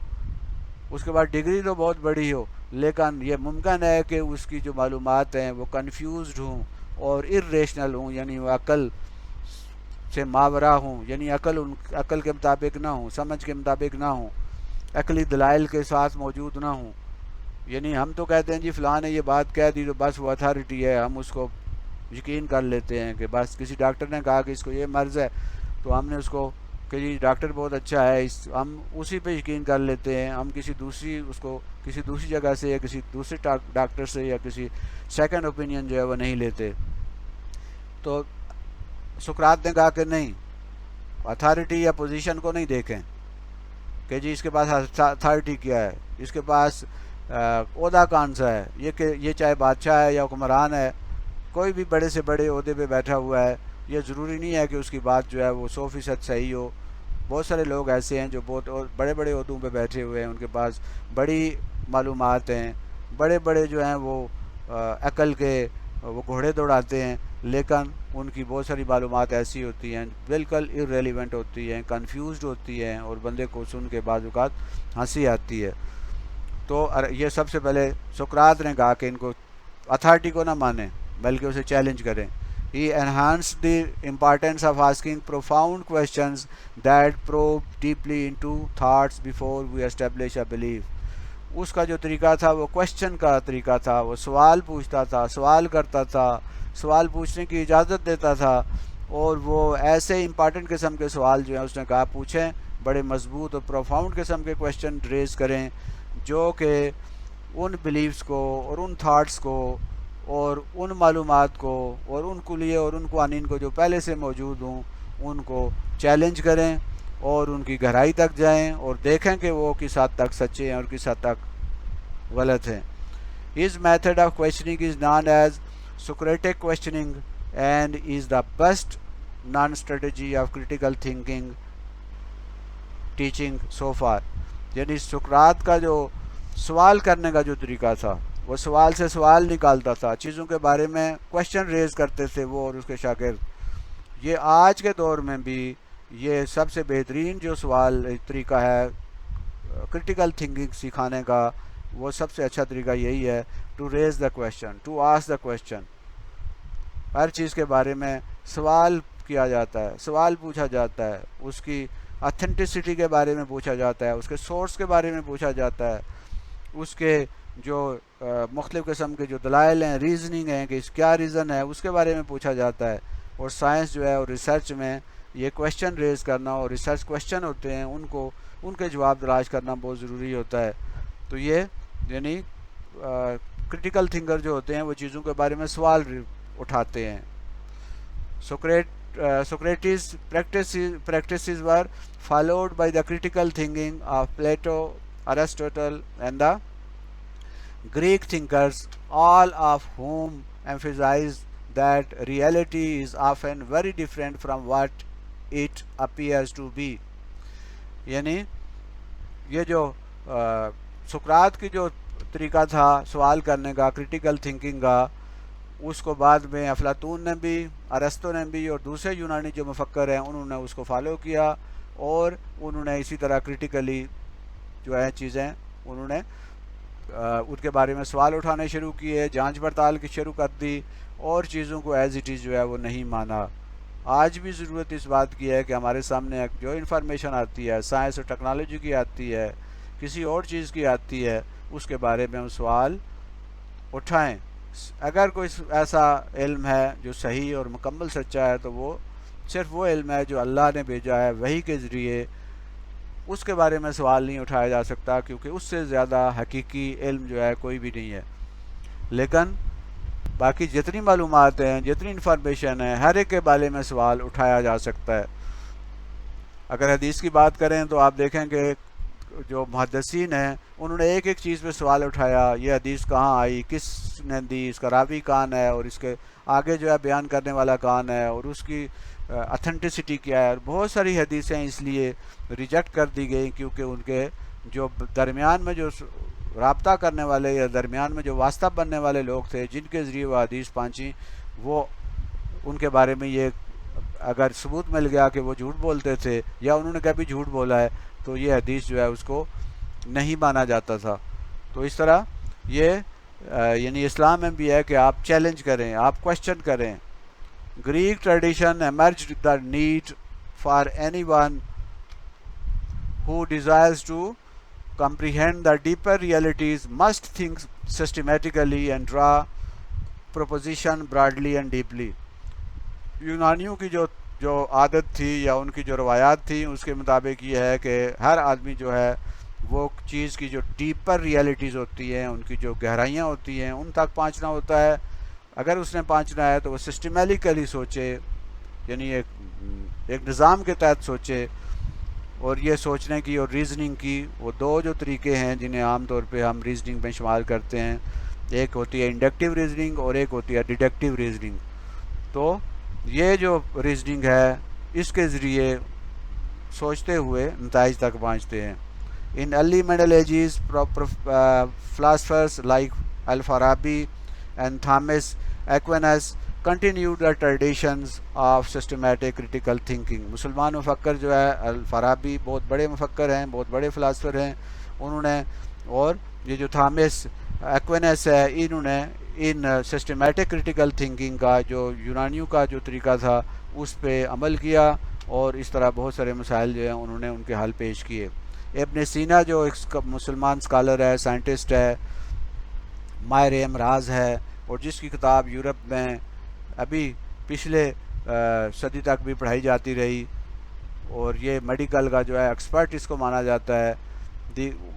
اس کے بعد ڈگری تو بہت بڑی ہو، لیکن یہ ممکن ہے کہ اس کی جو معلومات ہیں وہ کنفیوزڈ ہوں اور ارریشنل ہوں، یعنی وہ عقل سے ماورا ہوں، یعنی عقل کے مطابق نہ ہوں، سمجھ کے مطابق نہ ہوں، عقلی دلائل کے ساتھ موجود نہ ہوں. یعنی ہم تو کہتے ہیں جی فلاں نے یہ بات کہہ دی تو بس وہ اتھارٹی ہے، ہم اس کو یقین کر لیتے ہیں کہ بس کسی ڈاکٹر نے کہا کہ اس کو یہ مرض ہے تو ہم نے اس کو کہ جی ڈاکٹر بہت اچھا ہے، ہم اسی پہ یقین کر لیتے ہیں، ہم کسی دوسری جگہ سے یا کسی دوسرے ڈاکٹر سے یا کسی سیکنڈ اوپینین جو ہے وہ نہیں لیتے. تو سقراط نے کہا کہ نہیں، اتھارٹی یا پوزیشن کو نہیں دیکھیں کہ جی اس کے پاس اتھارٹی کیا ہے، اس کے پاس عہدہ کون سا ہے، یہ چاہے بادشاہ ہے یا حکمران ہے، کوئی بھی بڑے سے بڑے عہدے پہ بیٹھا ہوا ہے، یہ ضروری نہیں ہے کہ اس کی بات جو ہے وہ 100% صحیح ہو. بہت سارے لوگ ایسے ہیں جو بہت بڑے بڑے عہدوں پہ بیٹھے ہوئے ہیں، ان کے پاس بڑی معلومات ہیں، بڑے بڑے جو ہیں وہ عقل کے وہ گھوڑے دوڑاتے ہیں، لیکن ان کی بہت ساری معلومات ایسی ہوتی ہیں بالکل irrelevant ہوتی ہیں، کنفیوزڈ ہوتی ہیں، اور بندے کو سن کے بعض اوقات ہنسی آتی ہے. تو یہ سب سے پہلے سقراط نے کہا کہ ان کو اتھارٹی کو نہ مانیں بلکہ اسے چیلنج کریں. He enhanced the importance of asking profound questions that probe deeply into thoughts before we establish a belief. اس کا جو طریقہ تھا وہ کوشچن کا طریقہ تھا، وہ سوال پوچھتا تھا، سوال کرتا تھا، سوال پوچھنے کی اجازت دیتا تھا، اور وہ ایسے امپارٹنٹ قسم کے سوال جو ہیں اس نے کہا پوچھیں، بڑے مضبوط اور پروفاؤنڈ قسم کے کوشچن ریز کریں جو کہ ان بلیفز کو اور ان تھاٹس کو اور ان معلومات کو اور ان کلیے اور ان قوانین کو جو پہلے سے موجود ہوں ان کو چیلنج کریں اور ان کی گہرائی تک جائیں اور دیکھیں کہ وہ کس حد تک سچے ہیں اور کس حد تک غلط ہیں. His method of questioning is known as Socratic questioning and is the best non-strategy of critical thinking teaching so far. یعنی سقراط کا جو سوال کرنے کا جو طریقہ تھا، وہ سوال سے سوال نکالتا تھا، چیزوں کے بارے میں کوشچن ریز کرتے تھے وہ اور اس کے شاگرد. یہ آج کے دور میں بھی یہ سب سے بہترین جو سوال طریقہ ہے کرٹیکل تھنکنگ سکھانے کا، وہ سب سے اچھا طریقہ یہی ہے، to raise the question, to ask the question. ہر چیز کے بارے میں سوال کیا جاتا ہے، سوال پوچھا جاتا ہے، اس کی اتھینٹسٹی کے بارے میں پوچھا جاتا ہے، اس کے سورس کے بارے میں پوچھا جاتا ہے، اس کے جو مختلف قسم کے جو دلائل ہیں، ریزننگ ہیں کہ اس کیا ریزن ہے، اس کے بارے میں پوچھا جاتا ہے. اور سائنس جو ہے اور ریسرچ میں یہ کویشچن ریز کرنا اور ریسرچ کویشچن ہوتے ہیں ان کے جواب تلاش کرنا بہت ضروری ہوتا ہے. تو یہ یعنی کرٹیکل تھنکر جو ہوتے ہیں وہ چیزوں کے بارے میں سوال اٹھاتے ہیں. Socrates' practices were followed by the critical thinking of Plato, Aristotle, and the Greek thinkers, all of whom emphasized that reality is often very different from what it appears to be. یعنی یہ جو سقراط کی جو طریقہ تھا سوال کرنے کا، کرٹیکل تھنکنگ کا، اس کو بعد میں افلاطون نے بھی، ارسطو نے بھی اور دوسرے یونانی جو مفکر ہیں انہوں نے اس کو فالو کیا اور انہوں نے اسی طرح کرٹیکلی جو ہے چیزیں انہوں نے ان کے بارے میں سوال اٹھانے شروع کیے، جانچ پڑتال کی شروع کر دی اور چیزوں کو ایز اٹ از جو ہے وہ نہیں مانا. آج بھی ضرورت اس بات کی ہے کہ ہمارے سامنے جو انفارمیشن آتی ہے، سائنس اور ٹیکنالوجی کی آتی ہے، کسی اور چیز کی آتی ہے، اس کے بارے میں ہم سوال اٹھائیں. اگر کوئی ایسا علم ہے جو صحیح اور مکمل سچا ہے تو وہ صرف وہ علم ہے جو اللہ نے بھیجا ہے وحی کے ذریعے. اس کے بارے میں سوال نہیں اٹھایا جا سکتا کیونکہ اس سے زیادہ حقیقی علم جو ہے کوئی بھی نہیں ہے. لیکن باقی جتنی معلومات ہیں، جتنی انفارمیشن ہے، ہر ایک کے بارے میں سوال اٹھایا جا سکتا ہے. اگر حدیث کی بات کریں تو آپ دیکھیں کہ جو محدثین ہیں انہوں نے ایک ایک چیز پہ سوال اٹھایا، یہ حدیث کہاں آئی، کس نے دی، اس کا راوی کون ہے اور اس کے آگے جو ہے بیان کرنے والا کون ہے اور اس کی اتھینٹسٹی کیا ہے. اور بہت ساری حدیثیں اس لیے ریجیکٹ کر دی گئی کیونکہ ان کے جو درمیان میں جو رابطہ کرنے والے یا درمیان میں جو واسطہ بننے والے لوگ تھے جن کے ذریعے وہ حدیث پہنچی، وہ ان کے بارے میں یہ اگر ثبوت مل گیا کہ وہ جھوٹ بولتے تھے یا انہوں نے کبھی جھوٹ بولا ہے تو یہ حدیث جو ہے اس کو نہیں مانا جاتا تھا. تو اس طرح یہ یعنی اسلام میں بھی ہے کہ آپ چیلنج کریں، آپ کویشچن کریں. Greek tradition emerged the need for any one who desires to comprehend the deeper realities must think systematically and draw proposition broadly and deeply. یونانیوں کی جو عادت تھی یا ان کی جو روایات تھی اس کے مطابق یہ ہے کہ ہر آدمی جو ہے وہ چیز کی جو ڈیپر ریئلٹیز ہوتی ہیں، ان کی جو گہرائیاں ہوتی ہیں ان تک پہنچنا ہوتا ہے. اگر اس نے پہنچنا ہے تو وہ سسٹمیٹیکلی سوچے، یعنی ایک نظام کے تحت سوچے. اور یہ سوچنے کی اور ریزننگ کی وہ دو جو طریقے ہیں جنہیں عام طور پہ ہم ریزننگ میں شمار کرتے ہیں، ایک ہوتی ہے انڈکٹیو ریزننگ اور ایک ہوتی ہے ڈیڈکٹیو ریزننگ. تو یہ جو ریزننگ ہے اس کے ذریعے سوچتے ہوئے نتائج تک پہنچتے ہیں. In early middle ages philosophers like Alfarabi and Thomas Aquinas continued the traditions of systematic critical thinking. مسلمان مفکر جو ہے الفارابی بہت بڑے مفکر ہیں، بہت بڑے فلاسفر ہیں انہوں نے، اور یہ جو تھامس ایکوینس ہے انہوں نے ان سسٹمیٹک کرٹیکل تھنکنگ کا جو یونانیوں کا جو طریقہ تھا اس پہ عمل کیا اور اس طرح بہت سارے مسائل جو ہیں انہوں نے ان کے حل پیش کیے. ابن سینا جو ایک مسلمان سکالر ہے، سائنٹسٹ ہے، ماہر امراض ہے اور جس کی کتاب یورپ میں ابھی پچھلے صدی تک بھی پڑھائی جاتی رہی اور یہ میڈیکل کا جو ہے ایکسپرٹ اس کو مانا جاتا ہے،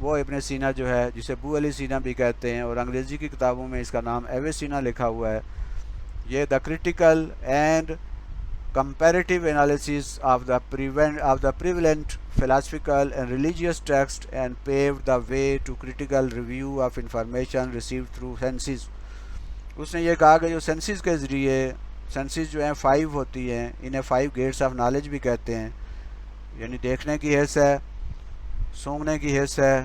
وہ ابن سینا جو ہے جسے ابو علی سینا بھی کہتے ہیں اور انگریزی کی کتابوں میں اس کا نام ایوے سینا لکھا ہوا ہے. یہ the critical and comparative analysis of the prevalent philosophical and religious text and paved the way to critical review of information received through senses. اس نے یہ کہا کہ جو سینسز کے ذریعے، سینسز جو ہیں 5 ہوتی ہیں، انہیں 5 گیٹس آف نالج بھی کہتے ہیں، یعنی دیکھنے کی حس ہے، سونگنے کی حس ہے،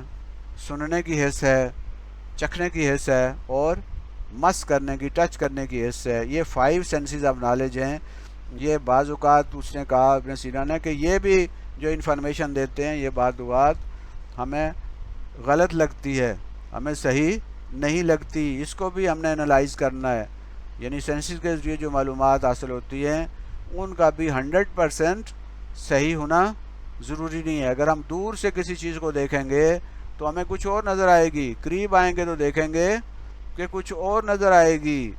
سننے کی حس ہے، چکھنے کی حس ہے اور مس کرنے کی، ٹچ کرنے کی حس ہے. یہ 5 سینسز آف نالج ہیں. یہ بعض اوقات اس نے کہا ابن سینا نے کہ یہ بھی جو انفارمیشن دیتے ہیں یہ بعض اوقات ہمیں غلط لگتی ہے، ہمیں صحیح نہیں لگتی، اس کو بھی ہم نے انالائز کرنا ہے. یعنی سینسز کے ذریعے جو معلومات حاصل ہوتی ہیں ان کا بھی 100% صحیح ہونا ضروری نہیں ہے. اگر ہم دور سے کسی چیز کو دیکھیں گے تو ہمیں کچھ اور نظر آئے گی، قریب آئیں گے تو دیکھیں گے کہ کچھ اور نظر آئے گی.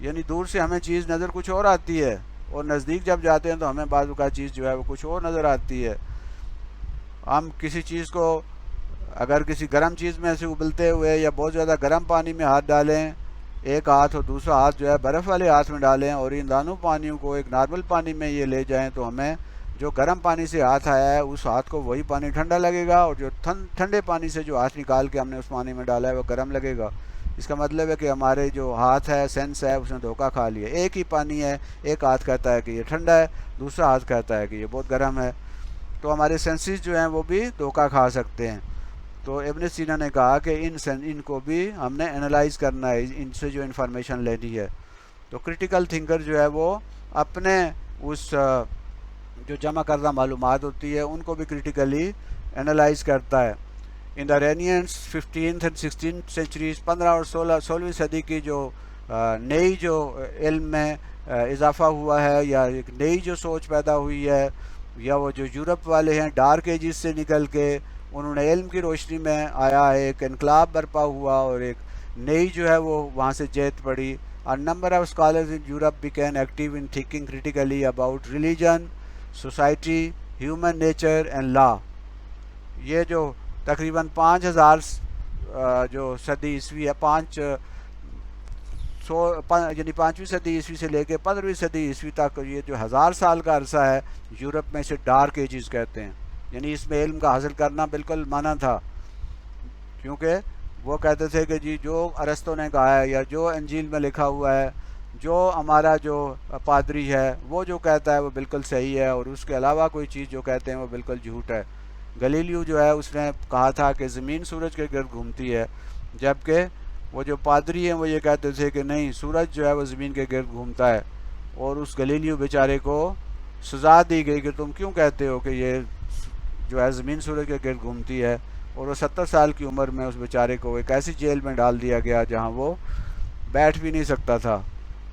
یعنی دور سے ہمیں چیز نظر کچھ اور آتی ہے اور نزدیک جب جاتے ہیں تو ہمیں بعض اوقات چیز جو ہے وہ کچھ اور نظر آتی ہے. ہم کسی چیز کو اگر کسی گرم چیز میں سے ابلتے ہوئے یا بہت زیادہ گرم پانی میں ہاتھ ڈالیں ایک ہاتھ اور دوسرا ہاتھ جو ہے برف والے ہاتھ میں ڈالیں اور ان دونوں پانیوں کو ایک نارمل پانی میں یہ لے جائیں تو ہمیں جو گرم پانی سے ہاتھ آیا ہے اس ہاتھ کو وہی پانی ٹھنڈا لگے گا اور جو ٹھنڈے پانی سے جو ہاتھ نکال کے ہم نے اس پانی میں ڈالا ہے وہ گرم لگے گا. اس کا مطلب ہے کہ ہمارے جو ہاتھ ہے سینس ہے اس نے دھوکہ کھا لیا. ایک ہی پانی ہے, ایک ہاتھ کہتا ہے کہ یہ ٹھنڈا ہے, دوسرا ہاتھ کہتا ہے کہ یہ بہت گرم ہے. تو ہمارے سینسز جو ہیں وہ بھی دھوکہ کھا سکتے ہیں. تو ابن سینا نے کہا کہ ان کو بھی ہم نے انالائز کرنا ہے, ان سے جو انفارمیشن لینی ہے. تو کرٹیکل تھنکر جو ہے وہ اپنے اس جو جمع کردہ معلومات ہوتی ہے ان کو بھی کرٹیکلی انالائز کرتا ہے. ان دا رینینس 15th and 16th centuries 15 اور 16ویں صدی کی جو نئی جو علم میں اضافہ ہوا ہے یا ایک نئی جو سوچ پیدا ہوئی ہے یا وہ جو یورپ والے ہیں ڈارک ایجز سے نکل کے انہوں نے علم کی روشنی میں آیا, ایک انقلاب برپا ہوا اور ایک نئی جو ہے وہ وہاں سے جیت پڑی. A number of scholars in Europe became active in thinking critically about religion, society, human nature and law. یہ جو تقریباً 5000 جو صدی عیسوی ہے یعنی 5ویں صدی عیسوی سے لے کے 15ویں صدی عیسوی تک یہ جو 1000 سال کا عرصہ ہے یورپ میں اسے ڈارک ایجز کہتے ہیں. یعنی اس میں علم کا حاصل کرنا بالکل منع تھا, کیونکہ وہ کہتے تھے کہ جی جو ارسطو نے کہا ہے یا جو انجیل میں لکھا ہوا ہے, جو ہمارا جو پادری ہے وہ جو کہتا ہے وہ بالکل صحیح ہے اور اس کے علاوہ کوئی چیز جو کہتے ہیں وہ بالکل جھوٹ ہے. گلیلیو جو ہے اس نے کہا تھا کہ زمین سورج کے گرد گھومتی ہے, جبکہ وہ جو پادری ہیں وہ یہ کہتے تھے کہ نہیں سورج جو ہے وہ زمین کے گرد گھومتا ہے. اور اس گلیلیو بیچارے کو سزا دی گئی کہ تم کیوں کہتے ہو کہ یہ جو ہے زمین سورج کے گرد گھومتی ہے, اور وہ 70 سال کی عمر میں اس بیچارے کو ایک ایسی جیل میں ڈال دیا گیا جہاں وہ بیٹھ بھی نہیں سکتا تھا.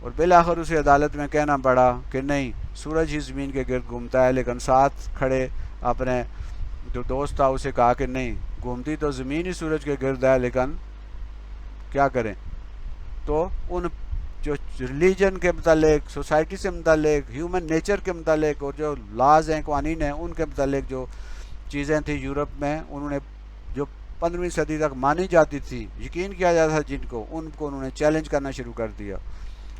اور بالآخر اسے عدالت میں کہنا پڑا کہ نہیں سورج ہی زمین کے گرد گھومتا ہے, لیکن ساتھ کھڑے اپنے جو دوست تھا اسے کہا کہ نہیں گھومتی تو زمین ہی سورج کے گرد ہے, لیکن کیا کریں. تو ان جو ریلیجن کے متعلق, سوسائٹی سے متعلق, ہیومن نیچر کے متعلق اور جو لاز ہیں قوانین ہیں ان کے متعلق جو چیزیں تھیں یورپ میں, انہوں نے جو 15ویں صدی تک مانی جاتی تھی, یقین کیا جاتا تھا جن کو, ان کو انہوں نے چیلنج کرنا شروع کر دیا.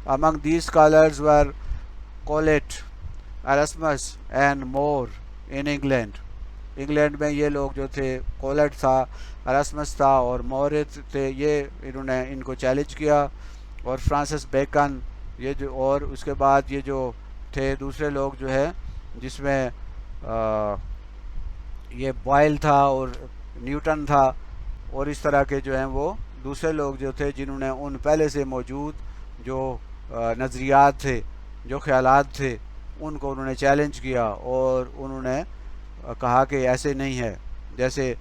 Among these scholars were Colet, Erasmus and More in England. England میں یہ لوگ جو تھے کولیٹ تھا, اراسمس تھا اور مورت تھے, یہ انہوں نے ان کو چیلنج کیا. اور فرانسس بیکن یہ جو, اور اس کے بعد یہ جو تھے دوسرے لوگ جو ہے جس میں یہ بوائل تھا اور نیوٹن تھا اور اس طرح کے جو ہیں وہ دوسرے لوگ جو تھے جنہوں نے ان پہلے سے موجود جو نظریات تھے, جو خیالات تھے, ان کو انہوں نے چیلنج کیا اور انہوں نے کہا کہ ایسے نہیں ہے. جیسے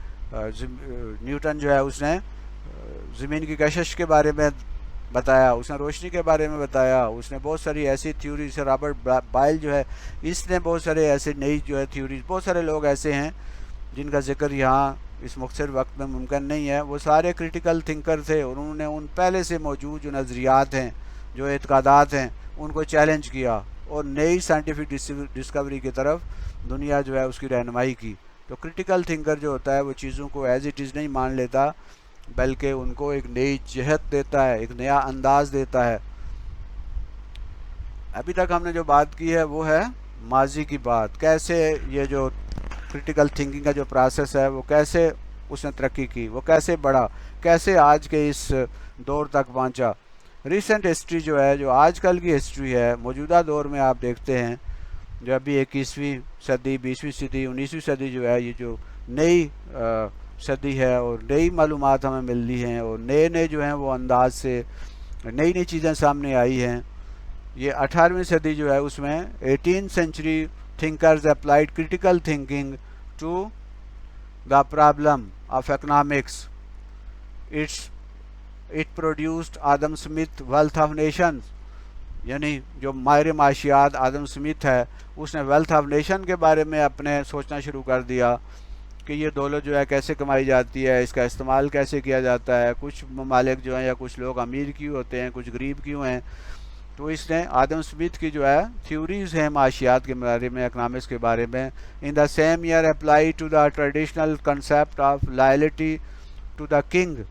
نیوٹن جو ہے اس نے زمین کی کشش کے بارے میں بتایا, اس نے روشنی کے بارے میں بتایا, اس نے بہت ساری ایسی تھیوری سے, رابرٹ بائل جو ہے اس نے بہت سارے ایسے نئی جو ہے تھیوریز, بہت سارے لوگ ایسے ہیں جن کا ذکر یہاں اس مختصر وقت میں ممکن نہیں ہے. وہ سارے کرٹیکل تھنکر تھے اور انہوں نے ان پہلے سے موجود جو نظریات ہیں, جو اعتقادات ہیں, ان کو چیلنج کیا اور نئی سائنٹیفک ڈسکوری کی طرف دنیا جو ہے اس کی رہنمائی کی. تو کرٹیکل تھنکر جو ہوتا ہے وہ چیزوں کو ایز اٹ از نہیں مان لیتا, بلکہ ان کو ایک نئی جہت دیتا ہے, ایک نیا انداز دیتا ہے. ابھی تک ہم نے جو بات کی ہے وہ ہے ماضی کی بات, کیسے یہ جو کرٹیکل تھنکنگ کا جو پروسیس ہے وہ کیسے اس نے ترقی کی, وہ کیسے بڑھا, کیسے آج کے اس دور تک پہنچا. ریسنٹ ہسٹری جو ہے, جو آج کل کی ہسٹری ہے, موجودہ دور میں آپ دیکھتے ہیں جو ابھی 21ویں صدی, 20ویں صدی, 19ویں صدی جو ہے, یہ جو نئی صدی ہے اور نئی معلومات ہمیں مل رہی ہیں اور نئے جو ہیں وہ انداز سے نئی چیزیں سامنے آئی ہیں. یہ 18ویں صدی جو ہے اس میں 18th century thinkers applied critical thinking to the problem of economics. It produced Adam Smith wealth of nations, یعنی جو ماہر معاشیات آدم سمتھ ہے اس نے ویلتھ آف نیشن کے بارے میں اپنے سوچنا شروع کر دیا کہ یہ دولت جو ہے کیسے کمائی جاتی ہے, اس کا استعمال کیسے کیا جاتا ہے, کچھ ممالک جو ہیں یا کچھ لوگ امیر کیوں ہوتے ہیں, کچھ غریب کیوں ہیں. تو اس نے آدم سمتھ کی جو ہے تھیوریز ہیں معاشیات کے بارے میں، اکنامکس کے بارے میں. In the same year apply to the traditional concept of loyalty to the king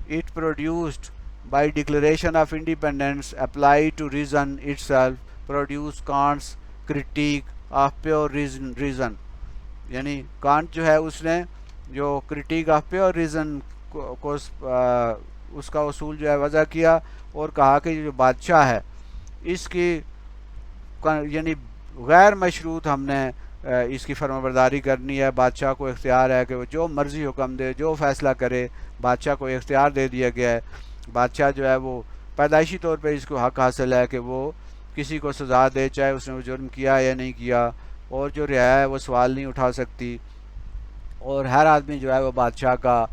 it produced by declaration of independence applied to reason itself produced Kant's critique of pure reason. یعنی can't جو ہے اس نے جو critique of pure reason کو اس کا اصول جو ہے وضع کیا اور کہا کہ جو بادشاہ ہے اس کی یعنی غیر مشروط ہم نے اس کی فرمانبرداری کرنی ہے. بادشاہ کو اختیار ہے کہ وہ جو مرضی حکم دے، جو فیصلہ کرے. بادشاہ کو اختیار دے دیا گیا ہے. بادشاہ جو ہے وہ پیدائشی طور پہ اس کو حق حاصل ہے کہ وہ کسی کو سزا دے، چاہے اس نے وہ جرم کیا یا نہیں کیا، اور جو رعایا ہے وہ سوال نہیں اٹھا سکتی. اور ہر آدمی جو ہے وہ بادشاہ کا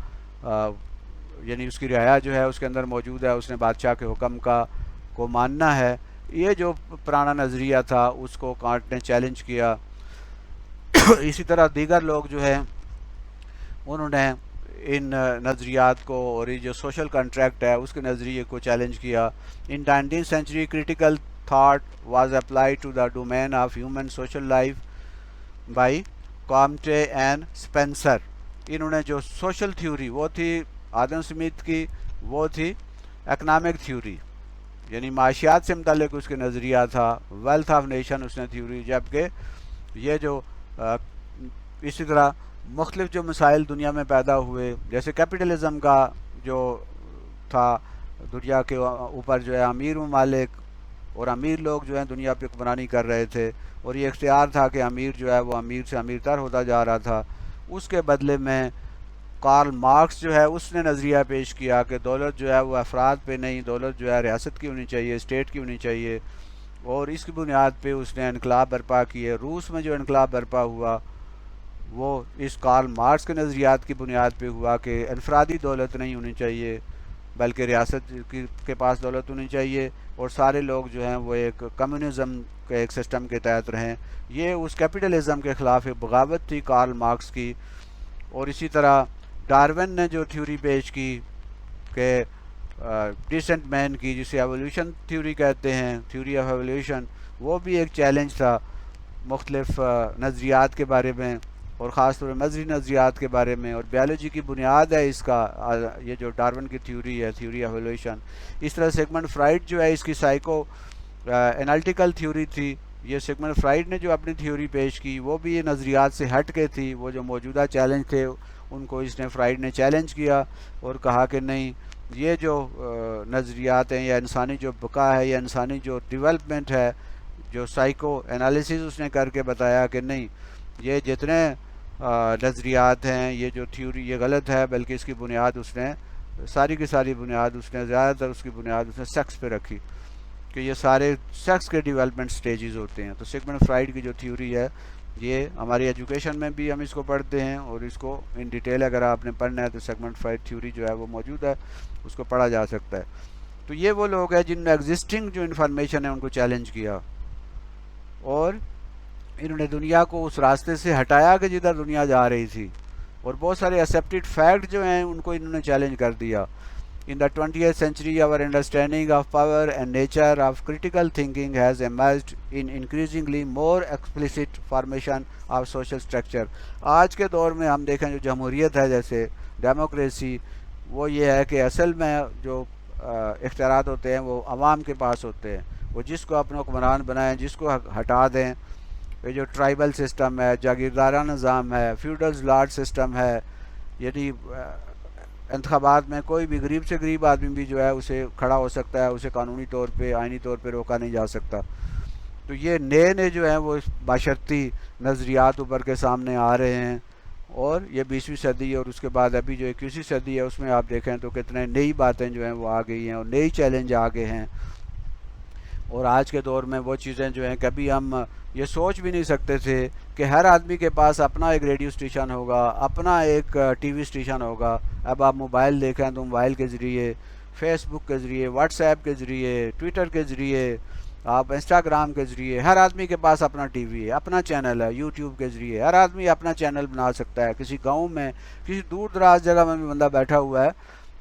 یعنی اس کی رعایا جو ہے اس کے اندر موجود ہے، اس نے بادشاہ کے حکم کو ماننا ہے. یہ جو پرانا نظریہ تھا اس کو کانٹ نے چیلنج کیا. اسی طرح دیگر لوگ جو ہیں انہوں نے ان نظریات کو اور یہ جو سوشل کنٹریکٹ ہے اس کے نظریے کو چیلنج کیا. ان 19th century critical thought was applied to the domain of human social life by Comte and Spencer. انہوں نے جو سوشل تھیوری وہ تھی آدم سمتھ کی، وہ تھی اکنامک تھیوری، یعنی معاشیات سے متعلق اس کے نظریہ تھا. ویلتھ آف نیشن اس نے تھیوری، جبکہ یہ جو اسی طرح مختلف جو مسائل دنیا میں پیدا ہوئے جیسے کیپٹلزم کا جو تھا دنیا کے اوپر جو ہے امیر ممالک اور امیر لوگ جو ہیں دنیا پہ حکمرانی کر رہے تھے، اور یہ اختیار تھا کہ امیر جو ہے وہ امیر سے امیر تر ہوتا جا رہا تھا. اس کے بدلے میں کارل مارکس جو ہے اس نے نظریہ پیش کیا کہ دولت جو ہے وہ افراد پہ نہیں، دولت جو ہے ریاست کی ہونی چاہیے، اسٹیٹ کی ہونی چاہیے. اور اس کی بنیاد پہ اس نے انقلاب برپا کیے. روس میں جو انقلاب برپا ہوا وہ اس کارل مارکس کے نظریات کی بنیاد پہ ہوا کہ انفرادی دولت نہیں ہونی چاہیے بلکہ ریاست کے پاس دولت ہونی چاہیے، اور سارے لوگ جو ہیں وہ ایک کمیونزم کے ایک سسٹم کے تحت رہیں. یہ اس کیپٹلزم کے خلاف ایک بغاوت تھی کارل مارکس کی. اور اسی طرح ڈارون نے جو تھیوری پیش کی کہ ڈیسنٹ مین کی، جسے ایولیوشن تھیوری کہتے ہیں، تھیوری آف ایولیوشن، وہ بھی ایک چیلنج تھا مختلف نظریات کے بارے میں اور خاص طور پہ مذہبی نظریات کے بارے میں. اور بیالوجی کی بنیاد ہے اس کا یہ جو ڈارون کی تھیوری ہے، تھیوری آف ایولیوشن. اس طرح سیگمنڈ فرائڈ جو ہے اس کی سائیکو انالٹیکل تھیوری تھی. یہ سیگمنڈ فرائڈ نے جو اپنی تھیوری پیش کی وہ بھی یہ نظریات سے ہٹ کے تھی. وہ جو موجودہ چیلنج تھے ان کو اس نے فرائڈ نے چیلنج کیا اور کہا کہ نہیں، یہ جو نظریات ہیں یا انسانی جو بقا ہے یا انسانی جو ڈیولپمنٹ ہے، جو سائیکو انالیسز اس نے کر کے بتایا کہ نہیں، یہ جتنے نظریات ہیں، یہ جو تھیوری یہ غلط ہے، بلکہ اس کی بنیاد اس نے ساری کی ساری بنیاد اس نے زیادہ تر اس کی بنیاد اس نے سیکس پہ رکھی کہ یہ سارے سیکس کے ڈیولپمنٹ سٹیجز ہوتے ہیں. تو سیگمنڈ فرائڈ کی جو تھیوری ہے یہ ہماری ایجوکیشن میں بھی ہم اس کو پڑھتے ہیں، اور اس کو ان ڈیٹیل اگر آپ نے پڑھنا ہے تو سیگمنڈ فرائڈ تھیوری جو ہے وہ موجود ہے، اس کو پڑھا جا سکتا ہے. تو یہ وہ لوگ ہیں جن نے ایگزسٹنگ جو انفارمیشن ہے ان کو چیلنج کیا، اور انہوں نے دنیا کو اس راستے سے ہٹایا کہ جدھر دنیا جا رہی تھی، اور بہت سارے ایکسیپٹڈ فیکٹ جو ہیں ان کو انہوں نے چیلنج کر دیا. In the 20th century, our understanding of power and nature of critical thinking has emerged in increasingly more explicit formation of social structure. آج کے دور میں ہم دیکھیں جو جمہوریت ہے جیسے ڈیموکریسی، وہ یہ ہے کہ اصل میں جو اختیارات ہوتے ہیں وہ عوام کے پاس ہوتے ہیں. وہ جس کو اپنا حکمران بنائیں، جس کو ہٹا دیں. یہ جو ٹرائبل سسٹم ہے، جاگیردارانہ نظام ہے، فیوڈلز لارڈ سسٹم ہے، یعنی انتخابات میں کوئی بھی غریب سے غریب آدمی بھی جو ہے اسے کھڑا ہو سکتا ہے، اسے قانونی طور پہ آئینی طور پہ روکا نہیں جا سکتا. تو یہ نئے جو ہیں وہ معاشرتی نظریات اوپر کے سامنے آ رہے ہیں. اور یہ 20ویں صدی اور اس کے بعد ابھی جو 21ویں صدی ہے اس میں آپ دیکھیں تو کتنے نئی باتیں جو ہیں وہ آ گئی ہیں اور نئی چیلنج آ گئے ہیں. اور آج کے دور میں وہ چیزیں جو ہیں کبھی ہم یہ سوچ بھی نہیں سکتے تھے کہ ہر آدمی کے پاس اپنا ایک ریڈیو اسٹیشن ہوگا، اپنا ایک ٹی وی اسٹیشن ہوگا. اب آپ موبائل دیکھیں تو موبائل کے ذریعے، فیس بک کے ذریعے، واٹس ایپ کے ذریعے، ٹویٹر کے ذریعے، آپ انسٹاگرام کے ذریعے، ہر آدمی کے پاس اپنا ٹی وی ہے، اپنا چینل ہے. یوٹیوب کے ذریعے ہر آدمی اپنا چینل بنا سکتا ہے. کسی گاؤں میں، کسی دور دراز جگہ میں بھی بندہ بیٹھا ہوا ہے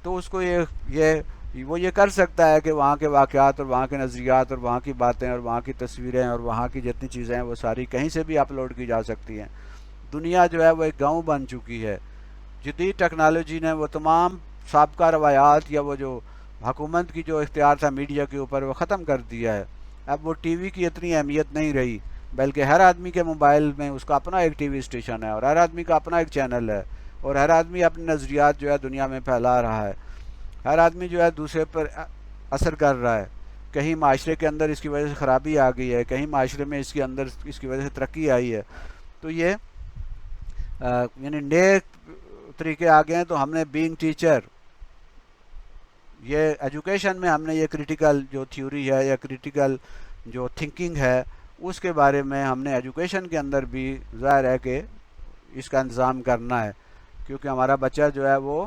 تو اس کو یہ وہ یہ کر سکتا ہے کہ وہاں کے واقعات اور وہاں کے نظریات اور وہاں کی باتیں اور وہاں کی تصویریں اور وہاں کی جتنی چیزیں ہیں وہ ساری کہیں سے بھی اپلوڈ کی جا سکتی ہیں. دنیا جو ہے وہ ایک گاؤں بن چکی ہے. جدید ٹیکنالوجی نے وہ تمام سابقہ روایات یا وہ جو حکومت کی جو اختیار تھا میڈیا کے اوپر وہ ختم کر دیا ہے. اب وہ ٹی وی کی اتنی اہمیت نہیں رہی، بلکہ ہر آدمی کے موبائل میں اس کا اپنا ایک ٹی وی اسٹیشن ہے اور ہر آدمی کا اپنا ایک چینل ہے اور ہر آدمی اپنے نظریات جو ہے دنیا میں پھیلا رہا ہے. ہر آدمی جو ہے دوسرے پر اثر کر رہا ہے. کہیں معاشرے کے اندر اس کی وجہ سے خرابی آ گئی ہے، کہیں معاشرے میں اس کے اندر اس کی وجہ سے ترقی آئی ہے. تو یہ یعنی نئے طریقے آ گئے ہیں. تو ہم نے بینگ ٹیچر، یہ ایجوکیشن میں ہم نے یہ کریٹیکل جو تھیوری ہے یا کریٹیکل جو تھنکنگ ہے اس کے بارے میں ہم نے ایجوکیشن کے اندر بھی ظاہر ہے کہ اس کا انتظام کرنا ہے، کیونکہ ہمارا بچہ جو ہے وہ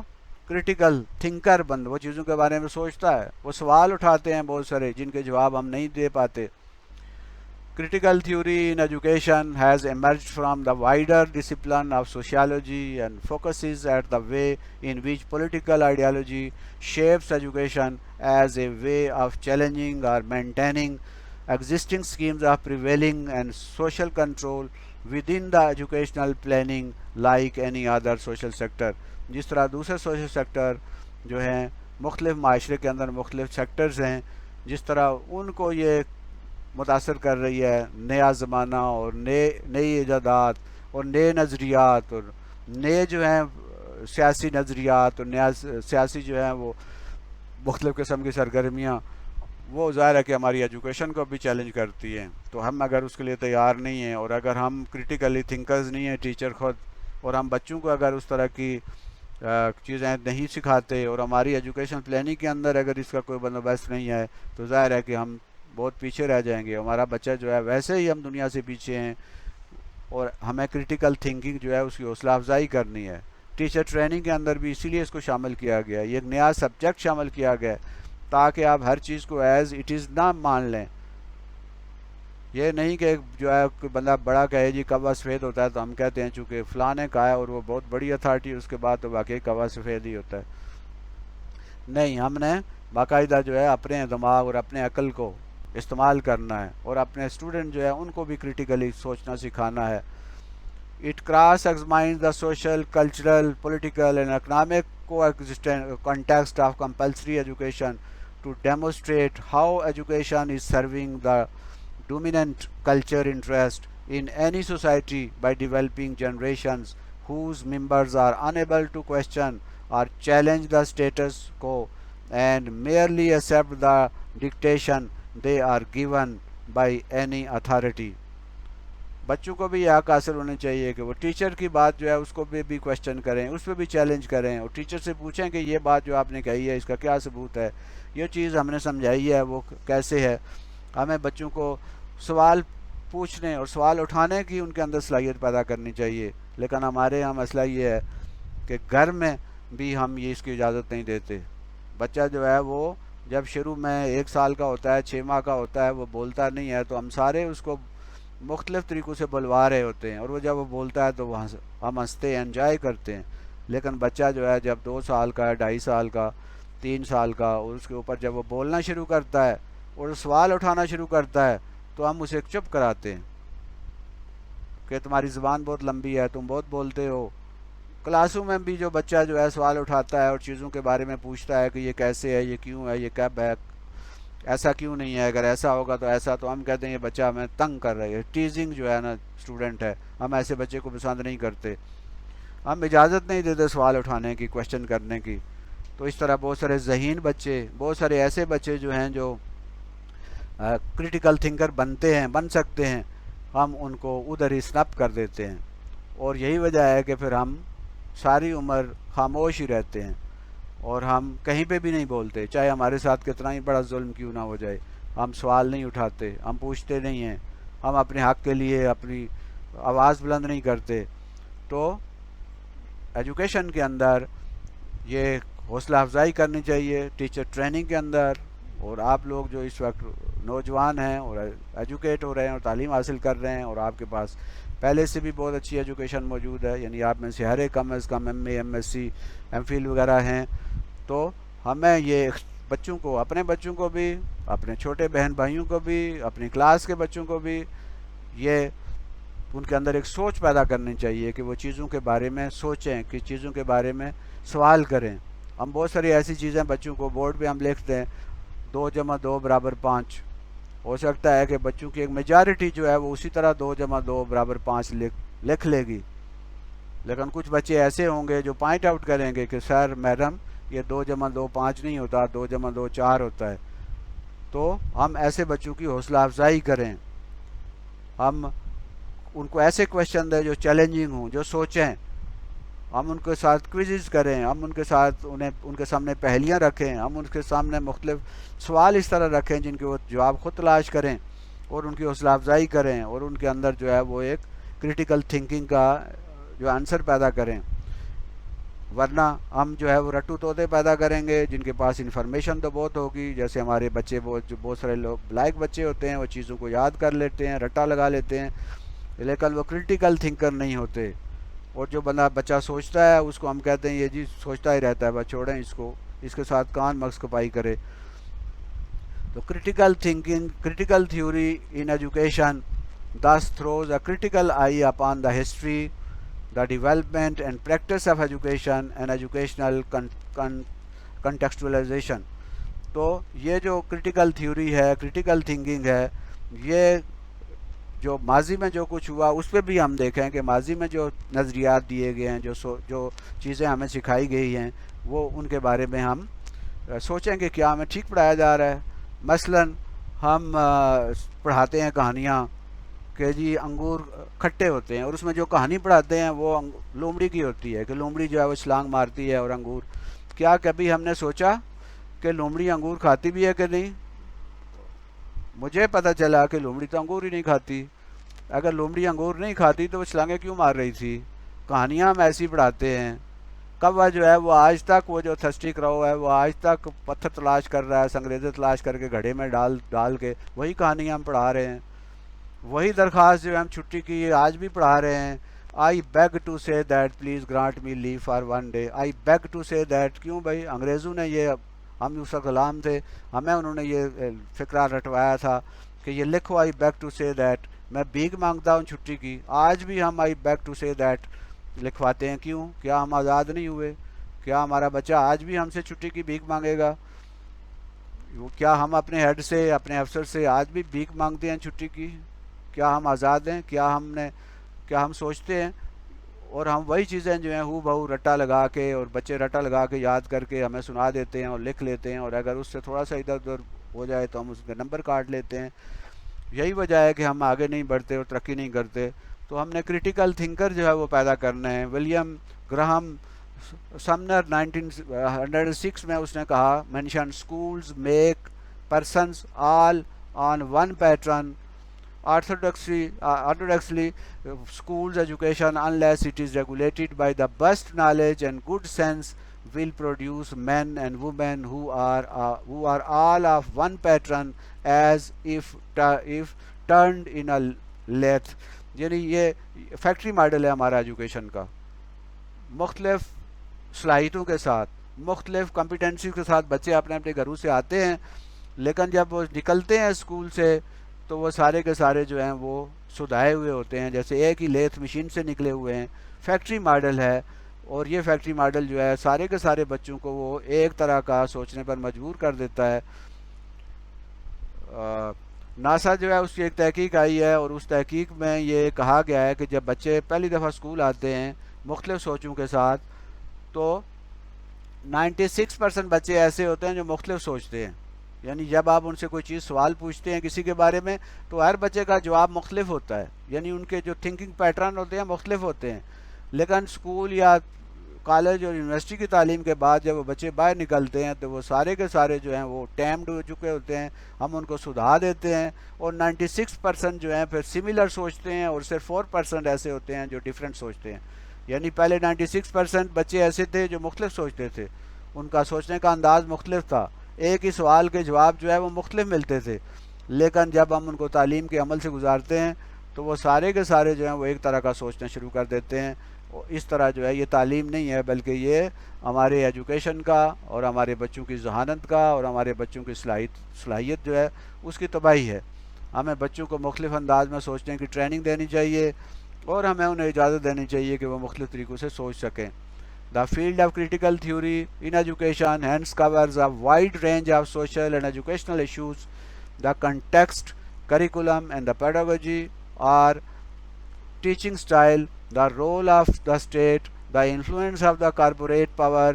کریٹیکل تھنکر بند، وہ چیزوں کے بارے میں سوچتا ہے، وہ سوال اٹھاتے ہیں بہت سارے جن کے جواب ہم نہیں دے پاتے. Critical theory in education has emerged from the wider discipline of sociology and focuses at the way in which political ideology shapes education as a way of challenging or maintaining existing schemes of prevailing and social control within the educational planning like any other social sector. جس طرح دوسرے social sector جو ہیں مختلف معاشرے کے اندر مختلف sectors ہیں، جس طرح ان کو یہ متاثر کر رہی ہے نیا زمانہ اور نئی ایجادات اور نئے نظریات اور نئے جو ہیں سیاسی نظریات اور نیا سیاسی جو ہیں وہ مختلف قسم کی سرگرمیاں، وہ ظاہر ہے کہ ہماری ایجوکیشن کو بھی چیلنج کرتی ہیں. تو ہم اگر اس کے لیے تیار نہیں ہیں اور اگر ہم کریٹیکلی تھنکرز نہیں ہیں ٹیچر خود، اور ہم بچوں کو اگر اس طرح کی چیزیں نہیں سکھاتے اور ہماری ایجوکیشن پلاننگ کے اندر اگر اس کا کوئی بندوبست نہیں ہے تو ظاہر ہے کہ ہم بہت پیچھے رہ جائیں گے. ہمارا بچہ جو ہے ویسے ہی ہم دنیا سے پیچھے ہیں اور ہمیں کریٹیکل تھنکنگ جو ہے اس کی حوصلہ افزائی کرنی ہے. ٹیچر ٹریننگ کے اندر بھی اسی لیے اس کو شامل کیا گیا ہے، یہ ایک نیا سبجیکٹ شامل کیا گیا ہے تاکہ آپ ہر چیز کو ایز اٹ از نہ مان لیں. یہ نہیں کہ جو ہے کوئی بندہ بڑا کہے جی کوا سفید ہوتا ہے تو ہم کہتے ہیں چونکہ فلاں نے کہا ہے اور وہ بہت بڑی اتھارٹی، اس کے بعد تو واقعی کوا سفید ہی ہوتا ہے. نہیں، ہم نے باقاعدہ جو ہے اپنے دماغ اور اپنے عقل کو استعمال کرنا ہے اور اپنے اسٹوڈنٹ جو ہے ان کو بھی کریٹیکلی سوچنا سکھانا ہے. It cross-examines the social, cultural, political and economic context of compulsory education to demonstrate how education is serving the dominant culture interest in any society by developing generations whose members are unable to question or challenge the status quo and merely accept the dictation they are given by any authority. بچوں کو بھی یہ حق حاصل ہونے چاہیے کہ وہ ٹیچر کی بات جو ہے اس کو بھی کویشچن کریں، اس پہ بھی چیلنج کریں اور ٹیچر سے پوچھیں کہ یہ بات جو آپ نے کہی ہے اس کا کیا ثبوت ہے، یہ چیز ہم نے سمجھائی ہے وہ کیسے ہے. ہمیں بچوں کو سوال پوچھنے اور سوال اٹھانے کی ان کے اندر صلاحیت پیدا کرنی چاہیے. لیکن ہمارے یہاں مسئلہ یہ ہے کہ گھر میں بھی ہم یہ اس کی اجازت نہیں دیتے. بچہ جو ہے وہ جب شروع میں 1 سال کا ہوتا ہے، 6 ماہ کا ہوتا ہے، وہ بولتا نہیں ہے تو ہم سارے اس کو مختلف طریقوں سے بلوا رہے ہوتے ہیں اور وہ جب وہ بولتا ہے تو ہم ہنستے ہیں، انجوائے کرتے ہیں. لیکن بچہ جو ہے جب 2 سال کا، 2.5 سال کا، 3 سال کا اور اس کے اوپر جب وہ بولنا شروع کرتا ہے اور سوال اٹھانا شروع کرتا ہے تو ہم اسے چپ کراتے ہیں کہ تمہاری زبان بہت لمبی ہے، تم بہت بولتے ہو. کلاسوں میں بھی جو بچہ جو ہے سوال اٹھاتا ہے اور چیزوں کے بارے میں پوچھتا ہے کہ یہ کیسے ہے، یہ کیوں ہے، یہ کب ہے، ایسا کیوں نہیں ہے، اگر ایسا ہوگا تو ایسا، تو ہم کہتے ہیں یہ بچہ ہمیں تنگ کر رہا ہے. ٹیزنگ جو ہے نا اسٹوڈنٹ ہے، ہم ایسے بچے کو پسند نہیں کرتے، ہم اجازت نہیں دیتے سوال اٹھانے کی، کویشچن کرنے کی. تو اس طرح بہت سارے ذہین بچے، بہت سارے ایسے بچے جو ہیں جو کریٹیکل تھنکر بن سکتے ہیں، ہم ان کو ادھر ہی سنپ کر دیتے ہیں. اور یہی وجہ ہے کہ پھر ہم ساری عمر خاموش ہی رہتے ہیں اور ہم کہیں پہ بھی نہیں بولتے، چاہے ہمارے ساتھ کتنا ہی بڑا ظلم کیوں نہ ہو جائے. ہم سوال نہیں اٹھاتے، ہم پوچھتے نہیں ہیں، ہم اپنے حق کے لیے اپنی آواز بلند نہیں کرتے. تو ایجوکیشن کے اندر یہ حوصلہ افزائی کرنی چاہیے ٹیچر ٹریننگ کے اندر. اور آپ لوگ جو اس وقت نوجوان ہیں اور ایجوکیٹ ہو رہے ہیں اور تعلیم حاصل کر رہے ہیں اور آپ کے پاس پہلے سے بھی بہت اچھی ایجوکیشن موجود ہے، یعنی آپ میں سے ہر ایک کم از کم M A, M S C, M Phil وغیرہ ہیں، تو ہمیں یہ بچوں کو، اپنے بچوں کو بھی، اپنے چھوٹے بہن بھائیوں کو بھی، اپنی کلاس کے بچوں کو بھی یہ ان کے اندر ایک سوچ پیدا کرنی چاہیے کہ وہ چیزوں کے بارے میں سوچیں، کہ چیزوں کے بارے میں سوال کریں۔ ہم بہت ساری ایسی چیزیں بچوں کو بورڈ پہ ہم لکھتے ہیں 2+2=5، ہو سکتا ہے کہ بچوں کی ایک میجارٹی جو ہے وہ اسی طرح 2+2=5 لکھ لے گی، لیکن کچھ بچے ایسے ہوں گے جو پوائنٹ آؤٹ کریں گے کہ سر میڈم یہ 2+2=5 نہیں ہوتا، 2+2=4 ہوتا ہے۔ تو ہم ایسے بچوں کی حوصلہ افزائی کریں، ہم ان کو ایسے کویشچن دیں جو چیلنجنگ ہوں، جو سوچیں، ہم ان کے ساتھ کوئزز کریں، ہم ان کے ساتھ ان کے سامنے پہیلیاں رکھیں، ہم ان کے سامنے مختلف سوال اس طرح رکھیں جن کے وہ جواب خود تلاش کریں اور ان کی حوصلہ افزائی کریں اور ان کے اندر جو ہے وہ ایک کریٹیکل تھنکنگ کا جو آنسر پیدا کریں۔ ورنہ ہم جو ہے وہ رٹو طوطے پیدا کریں گے جن کے پاس انفارمیشن تو بہت ہوگی، جیسے ہمارے بچے جو بہت سارے لوگ لائق بچے ہوتے ہیں، وہ چیزوں کو یاد کر لیتے ہیں، رٹا لگا لیتے ہیں، لیکن وہ کریٹیکل تھنکر نہیں ہوتے۔ اور جو بچہ سوچتا ہے اس کو ہم کہتے ہیں یہ جی سوچتا ہی رہتا ہے، بس چھوڑیں اس کو، اس کے ساتھ کان مغز کپائی کرے۔ تو critical thinking, critical theory in education thus throws a critical eye upon the history, the development and practice of education and educational contextualization۔ تو یہ جو کریٹیکل تھیوری ہے، کریٹیکل تھنکنگ ہے، یہ جو ماضی میں جو کچھ ہوا اس پہ بھی ہم دیکھیں کہ ماضی میں جو نظریات دیے گئے ہیں، جو چیزیں ہمیں سکھائی گئی ہیں، وہ ان کے بارے میں ہم سوچیں کہ کیا ہمیں ٹھیک پڑھایا جا رہا ہے۔ مثلا ہم پڑھاتے ہیں کہانیاں کہ جی انگور کھٹے ہوتے ہیں، اور اس میں جو کہانی پڑھاتے ہیں وہ لومڑی کی ہوتی ہے کہ لومڑی جو ہے وہ چھلانگ مارتی ہے اور انگور۔ کیا کبھی ہم نے سوچا کہ لومڑی انگور کھاتی بھی ہے کہ نہیں؟ مجھے پتہ چلا کہ لومڑی تو انگور ہی نہیں کھاتی۔ اگر لومڑی انگور نہیں کھاتی تو وہ چھلانگیں کیوں مار رہی تھی؟ کہانیاں ہم ایسی پڑھاتے ہیں۔ کوا جو ہے وہ آج تک، وہ جو تھرسٹی کرو ہے، وہ آج تک پتھر تلاش کر رہا ہے، سنگریزے تلاش کر کے گھڑے میں ڈال کے وہی کہانیاں ہم پڑھا رہے ہیں۔ وہی درخواست جو ہم چھٹی کی آج بھی پڑھا رہے ہیں، I beg to say that please grant me leave for one day, I beg to say that. کیوں بھائی؟ انگریزوں نے یہ، ہم اس وقت غلام تھے، ہمیں انہوں نے یہ فقرہ رٹوایا تھا کہ یہ لکھو آئی بیگ ٹو سے دیٹ، میں بھیک مانگتا ہوں چھٹی کی۔ آج بھی ہم آئی بیگ ٹو سے دیٹ لکھواتے ہیں۔ کیوں؟ کیا ہم آزاد نہیں ہوئے؟ کیا ہمارا بچہ آج بھی ہم سے چھٹی کی بھیک مانگے گا؟ کیا ہم اپنے ہیڈ سے، اپنے افسر سے آج بھی بھیک مانگتے ہیں چھٹی کی؟ کیا ہم آزاد ہیں؟ کیا ہم سوچتے ہیں؟ اور ہم وہی چیزیں جو ہیں ہو بہو رٹا لگا کے، اور بچے رٹا لگا کے یاد کر کے ہمیں سنا دیتے ہیں اور لکھ لیتے ہیں، اور اگر اس سے تھوڑا سا ادھر ادھر ہو جائے تو ہم اس کے نمبر کاٹ لیتے ہیں۔ یہی وجہ ہے کہ ہم آگے نہیں بڑھتے اور ترقی نہیں کرتے۔ تو ہم نے کریٹیکل تھنکر جو ہے وہ پیدا کرنا ہے۔ ولیم گراہم سمنر 1906 میں اس نے کہا، mention schools make persons all on one pattern, orthodoxly schools education unless it is regulated by the best knowledge and good sense will produce men and women who are all of one pattern as if turned in a lathe۔ یعنی یہ factory model ہے ہمارا education کا، مختلف صلاحیتوں کے ساتھ، مختلف کمپیٹنسی کے ساتھ بچے اپنے اپنے گھروں سے آتے ہیں، لیکن جب وہ نکلتے ہیں اسکول سے تو وہ سارے کے سارے جو ہیں وہ سدھائے ہوئے ہوتے ہیں، جیسے ایک ہی لیتھ مشین سے نکلے ہوئے ہیں۔ فیکٹری ماڈل ہے، اور یہ فیکٹری ماڈل جو ہے سارے کے سارے بچوں کو وہ ایک طرح کا سوچنے پر مجبور کر دیتا ہے۔ ناسا جو ہے اس کی ایک تحقیق آئی ہے، اور اس تحقیق میں یہ کہا گیا ہے کہ جب بچے پہلی دفعہ اسکول آتے ہیں مختلف سوچوں کے ساتھ، تو 96% بچے ایسے ہوتے ہیں جو مختلف سوچتے ہیں۔ یعنی جب آپ ان سے کوئی چیز سوال پوچھتے ہیں کسی کے بارے میں تو ہر بچے کا جواب مختلف ہوتا ہے، یعنی ان کے جو تھنکنگ پیٹرن ہوتے ہیں مختلف ہوتے ہیں۔ لیکن اسکول یا کالج اور یونیورسٹی کی تعلیم کے بعد جب وہ بچے باہر نکلتے ہیں تو وہ سارے کے سارے جو ہیں وہ ٹیمڈ ہو چکے ہوتے ہیں، ہم ان کو سدھا دیتے ہیں، اور 96% جو ہیں پھر سملر سوچتے ہیں، اور صرف 4% ایسے ہوتے ہیں جو ڈیفرنٹ سوچتے ہیں۔ یعنی پہلے 96% بچے ایسے تھے جو مختلف سوچتے تھے، ان کا سوچنے کا انداز مختلف تھا، ایک ہی سوال کے جواب جو ہے وہ مختلف ملتے تھے، لیکن جب ہم ان کو تعلیم کے عمل سے گزارتے ہیں تو وہ سارے کے سارے جو ہیں وہ ایک طرح کا سوچنا شروع کر دیتے ہیں۔ اس طرح جو ہے یہ تعلیم نہیں ہے، بلکہ یہ ہمارے ایجوکیشن کا اور ہمارے بچوں کی ذہانت کا اور ہمارے بچوں کی صلاحیت جو ہے اس کی تباہی ہے۔ ہمیں بچوں کو مختلف انداز میں سوچنے کی ٹریننگ دینی چاہیے اور ہمیں انہیں اجازت دینی چاہیے کہ وہ مختلف طریقوں سے سوچ سکیں۔ The field of critical theory in education hence covers a wide range of social and educational issues. The context, curriculum, and the pedagogy or teaching style, the role of the state, the influence of the corporate power,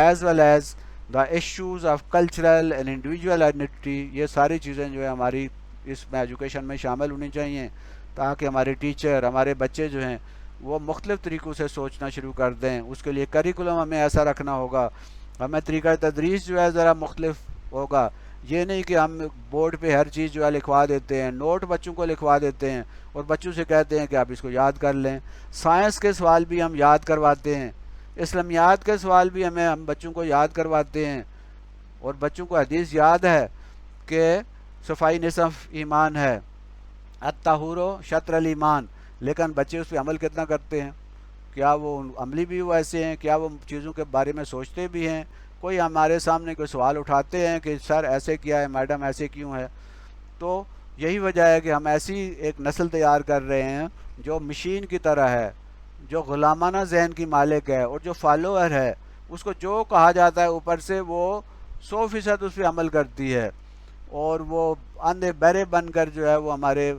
as well as the issues of cultural and individual identity. یہ ساری چیزیں جو ہے ہماری اس میں education میں شامل ہونی چاہیے تاکہ ہمارے ٹیچر، ہمارے بچے جو ہیں وہ مختلف طریقوں سے سوچنا شروع کر دیں۔ اس کے لیے کریکولم ہمیں ایسا رکھنا ہوگا، ہمیں طریقہ تدریس جو ہے ذرا مختلف ہوگا۔ یہ نہیں کہ ہم بورڈ پہ ہر چیز جو ہے لکھوا دیتے ہیں، نوٹ بچوں کو لکھوا دیتے ہیں اور بچوں سے کہتے ہیں کہ آپ اس کو یاد کر لیں۔ سائنس کے سوال بھی ہم یاد کرواتے ہیں، اسلامیات کے سوال بھی ہم بچوں کو یاد کرواتے ہیں، اور بچوں کو حدیث یاد ہے کہ صفائی نصف ایمان ہے، الطہور شطر الایمان، لیکن بچے اس پہ عمل کتنا کرتے ہیں؟ کیا وہ عملی بھی وہ ایسے ہیں؟ کیا وہ چیزوں کے بارے میں سوچتے بھی ہیں؟ کوئی ہمارے سامنے کوئی سوال اٹھاتے ہیں کہ سر ایسے کیا ہے، میڈم ایسے کیوں ہے؟ تو یہی وجہ ہے کہ ہم ایسی ایک نسل تیار کر رہے ہیں جو مشین کی طرح ہے، جو غلامانہ ذہن کی مالک ہے، اور جو فالوور ہے اس کو جو کہا جاتا ہے اوپر سے وہ 100% اس پہ عمل کرتی ہے، اور وہ اندھے بہرے بن کر جو ہے وہ ہمارے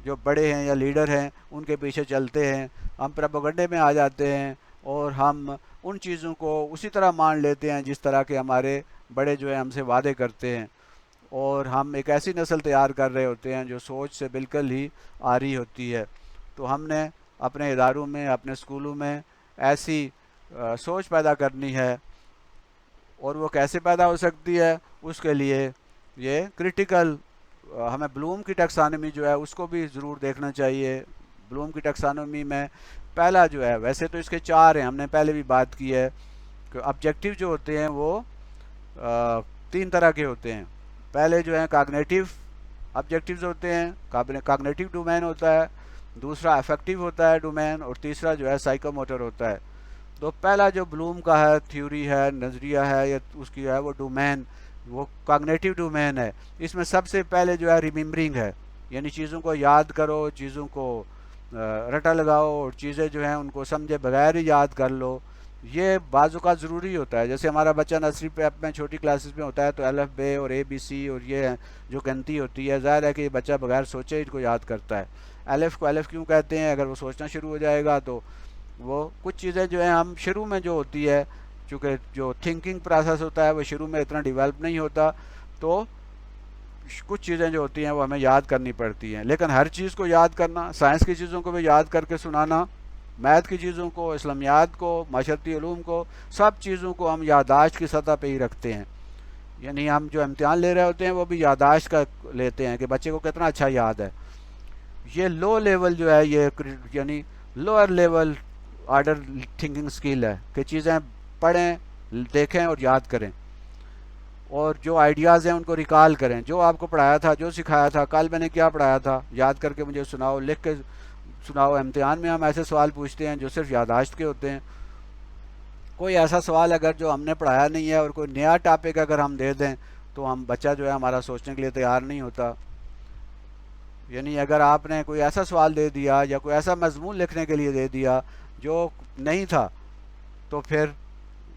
جو بڑے ہیں یا لیڈر ہیں ان کے پیچھے چلتے ہیں۔ ہم پروپیگنڈے میں آ جاتے ہیں اور ہم ان چیزوں کو اسی طرح مان لیتے ہیں جس طرح کے ہمارے بڑے جو ہیں ہم سے وعدے کرتے ہیں، اور ہم ایک ایسی نسل تیار کر رہے ہوتے ہیں جو سوچ سے بالکل ہی عاری ہوتی ہے۔ تو ہم نے اپنے اداروں میں، اپنے اسکولوں میں ایسی سوچ پیدا کرنی ہے، اور وہ کیسے پیدا ہو سکتی ہے؟ اس کے لیے یہ کرٹیکل، ہمیں بلوم کی ٹیکسانومی جو ہے اس کو بھی ضرور دیکھنا چاہیے۔ بلوم کی ٹیکسانومی میں پہلا جو ہے، ویسے تو اس کے 4 ہیں، ہم نے پہلے بھی بات کی ہے کہ آبجیکٹیو جو ہوتے ہیں وہ 3 طرح کے ہوتے ہیں۔ پہلے جو ہیں کاگنیٹیو آبجیکٹیوز ہوتے ہیں، کاگنیٹیو ڈومین ہوتا ہے، دوسرا افیکٹیو ہوتا ہے ڈومین، اور تیسرا جو ہے سائیکو موٹر ہوتا ہے۔ تو پہلا جو بلوم کا ہے، تھیوری ہے، نظریہ ہے، یا اس کی ہے وہ ڈومین، وہ کاگنیٹیو ڈومین ہے۔ اس میں سب سے پہلے جو ہے ریممبرنگ ہے، یعنی چیزوں کو یاد کرو، چیزوں کو رٹا لگاؤ، اور چیزیں جو ہیں ان کو سمجھے بغیر ہی یاد کر لو۔ یہ بعض اوقات ضروری ہوتا ہے، جیسے ہمارا بچہ نرسری پہ میں چھوٹی کلاسز میں ہوتا ہے تو الف بے اور اے بی سی اور یہ جو گنتی ہوتی ہے، ظاہر ہے کہ یہ بچہ بغیر سوچے ان کو یاد کرتا ہے۔ الف کو الف کیوں کہتے ہیں؟ اگر وہ سوچنا شروع ہو جائے گا تو وہ کچھ چیزیں جو ہیں ہم شروع میں جو ہوتی ہے، چونکہ جو تھنکنگ پروسیس ہوتا ہے وہ شروع میں اتنا ڈیولپ نہیں ہوتا، تو کچھ چیزیں جو ہوتی ہیں وہ ہمیں یاد کرنی پڑتی ہیں۔ لیکن ہر چیز کو یاد کرنا، سائنس کی چیزوں کو بھی یاد کر کے سنانا، میتھ کی چیزوں کو، اسلامیات کو، معاشرتی علوم کو، سب چیزوں کو ہم یادداشت کی سطح پہ ہی رکھتے ہیں۔ یعنی ہم جو امتحان لے رہے ہوتے ہیں وہ بھی یادداشت کا لیتے ہیں کہ بچے کو کتنا اچھا یاد ہے۔ یہ لو لیول جو ہے، یہ یعنی لوئر لیول آرڈر تھنکنگ سکل ہے کہ چیزیں پڑھیں، دیکھیں اور یاد کریں، اور جو آئیڈیاز ہیں ان کو ریکال کریں۔ جو آپ کو پڑھایا تھا، جو سکھایا تھا، کل میں نے کیا پڑھایا تھا، یاد کر کے مجھے سناؤ، لکھ کے سناؤ۔ امتحان میں ہم ایسے سوال پوچھتے ہیں جو صرف یادداشت کے ہوتے ہیں۔ کوئی ایسا سوال اگر جو ہم نے پڑھایا نہیں ہے اور کوئی نیا ٹاپک اگر ہم دے دیں تو ہم بچہ جو ہے ہمارا سوچنے کے لیے تیار نہیں ہوتا۔ یعنی اگر آپ نے کوئی ایسا سوال دے دیا یا کوئی ایسا مضمون لکھنے کے لیے دے دیا جو نہیں تھا، تو پھر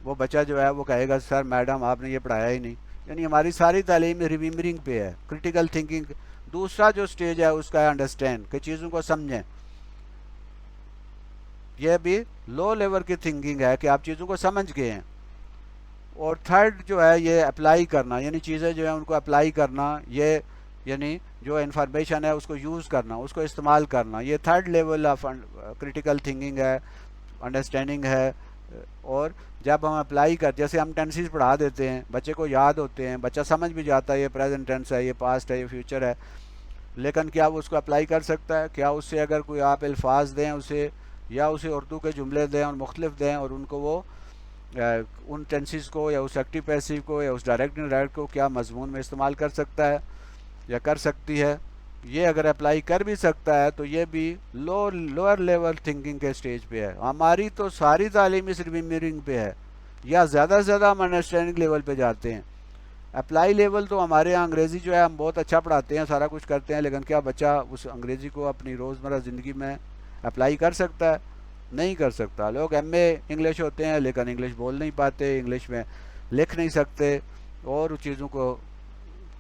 وہ بچہ جو ہے وہ کہے گا سر میڈم آپ نے یہ پڑھایا ہی نہیں۔ یعنی ہماری ساری تعلیم ریممبرنگ پہ ہے، کرٹیکل تھنکنگ۔ دوسرا جو سٹیج ہے اس کا ہے انڈرسٹینڈ، کہ چیزوں کو سمجھیں۔ یہ بھی لو لیول کی تھنکنگ ہے کہ آپ چیزوں کو سمجھ گئے ہیں۔ اور تھرڈ جو ہے یہ اپلائی کرنا، یعنی چیزیں جو ہیں ان کو اپلائی کرنا، یہ یعنی جو انفارمیشن ہے اس کو یوز کرنا، اس کو استعمال کرنا، یہ third level of critical thinking ہے، انڈرسٹینڈنگ ہے۔ اور جب ہم اپلائی جیسے ہم ٹینسز پڑھا دیتے ہیں، بچے کو یاد ہوتے ہیں، بچہ سمجھ بھی جاتا ہے یہ پریزنٹ ٹینس ہے، یہ پاسٹ ہے، یہ فیوچر ہے، لیکن کیا وہ اس کو اپلائی کر سکتا ہے؟ کیا اس سے اگر کوئی آپ الفاظ دیں اسے، یا اسے اردو کے جملے دیں اور مختلف دیں، اور ان کو وہ ان ٹینسز کو یا اس ایکٹیو پیسیو کو یا اس ڈائریکٹ انڈائریکٹ کو کیا مضمون میں استعمال کر سکتا ہے یا کر سکتی ہے؟ یہ اگر اپلائی کر بھی سکتا ہے تو یہ بھی لوور لیول تھنکنگ کے سٹیج پہ ہے. ہماری تو ساری تعلیم صرف میرنگ پہ ہے، یا زیادہ سے زیادہ ہم انڈرسٹینڈنگ لیول پہ جاتے ہیں. اپلائی لیول تو ہمارے یہاں انگریزی جو ہے ہم بہت اچھا پڑھاتے ہیں، سارا کچھ کرتے ہیں، لیکن کیا بچہ اس انگریزی کو اپنی روزمرہ زندگی میں اپلائی کر سکتا ہے؟ نہیں کر سکتا. لوگ ایم اے انگلش ہوتے ہیں لیکن انگلش بول نہیں پاتے، انگلش میں لکھ نہیں سکتے، اور اس چیزوں کو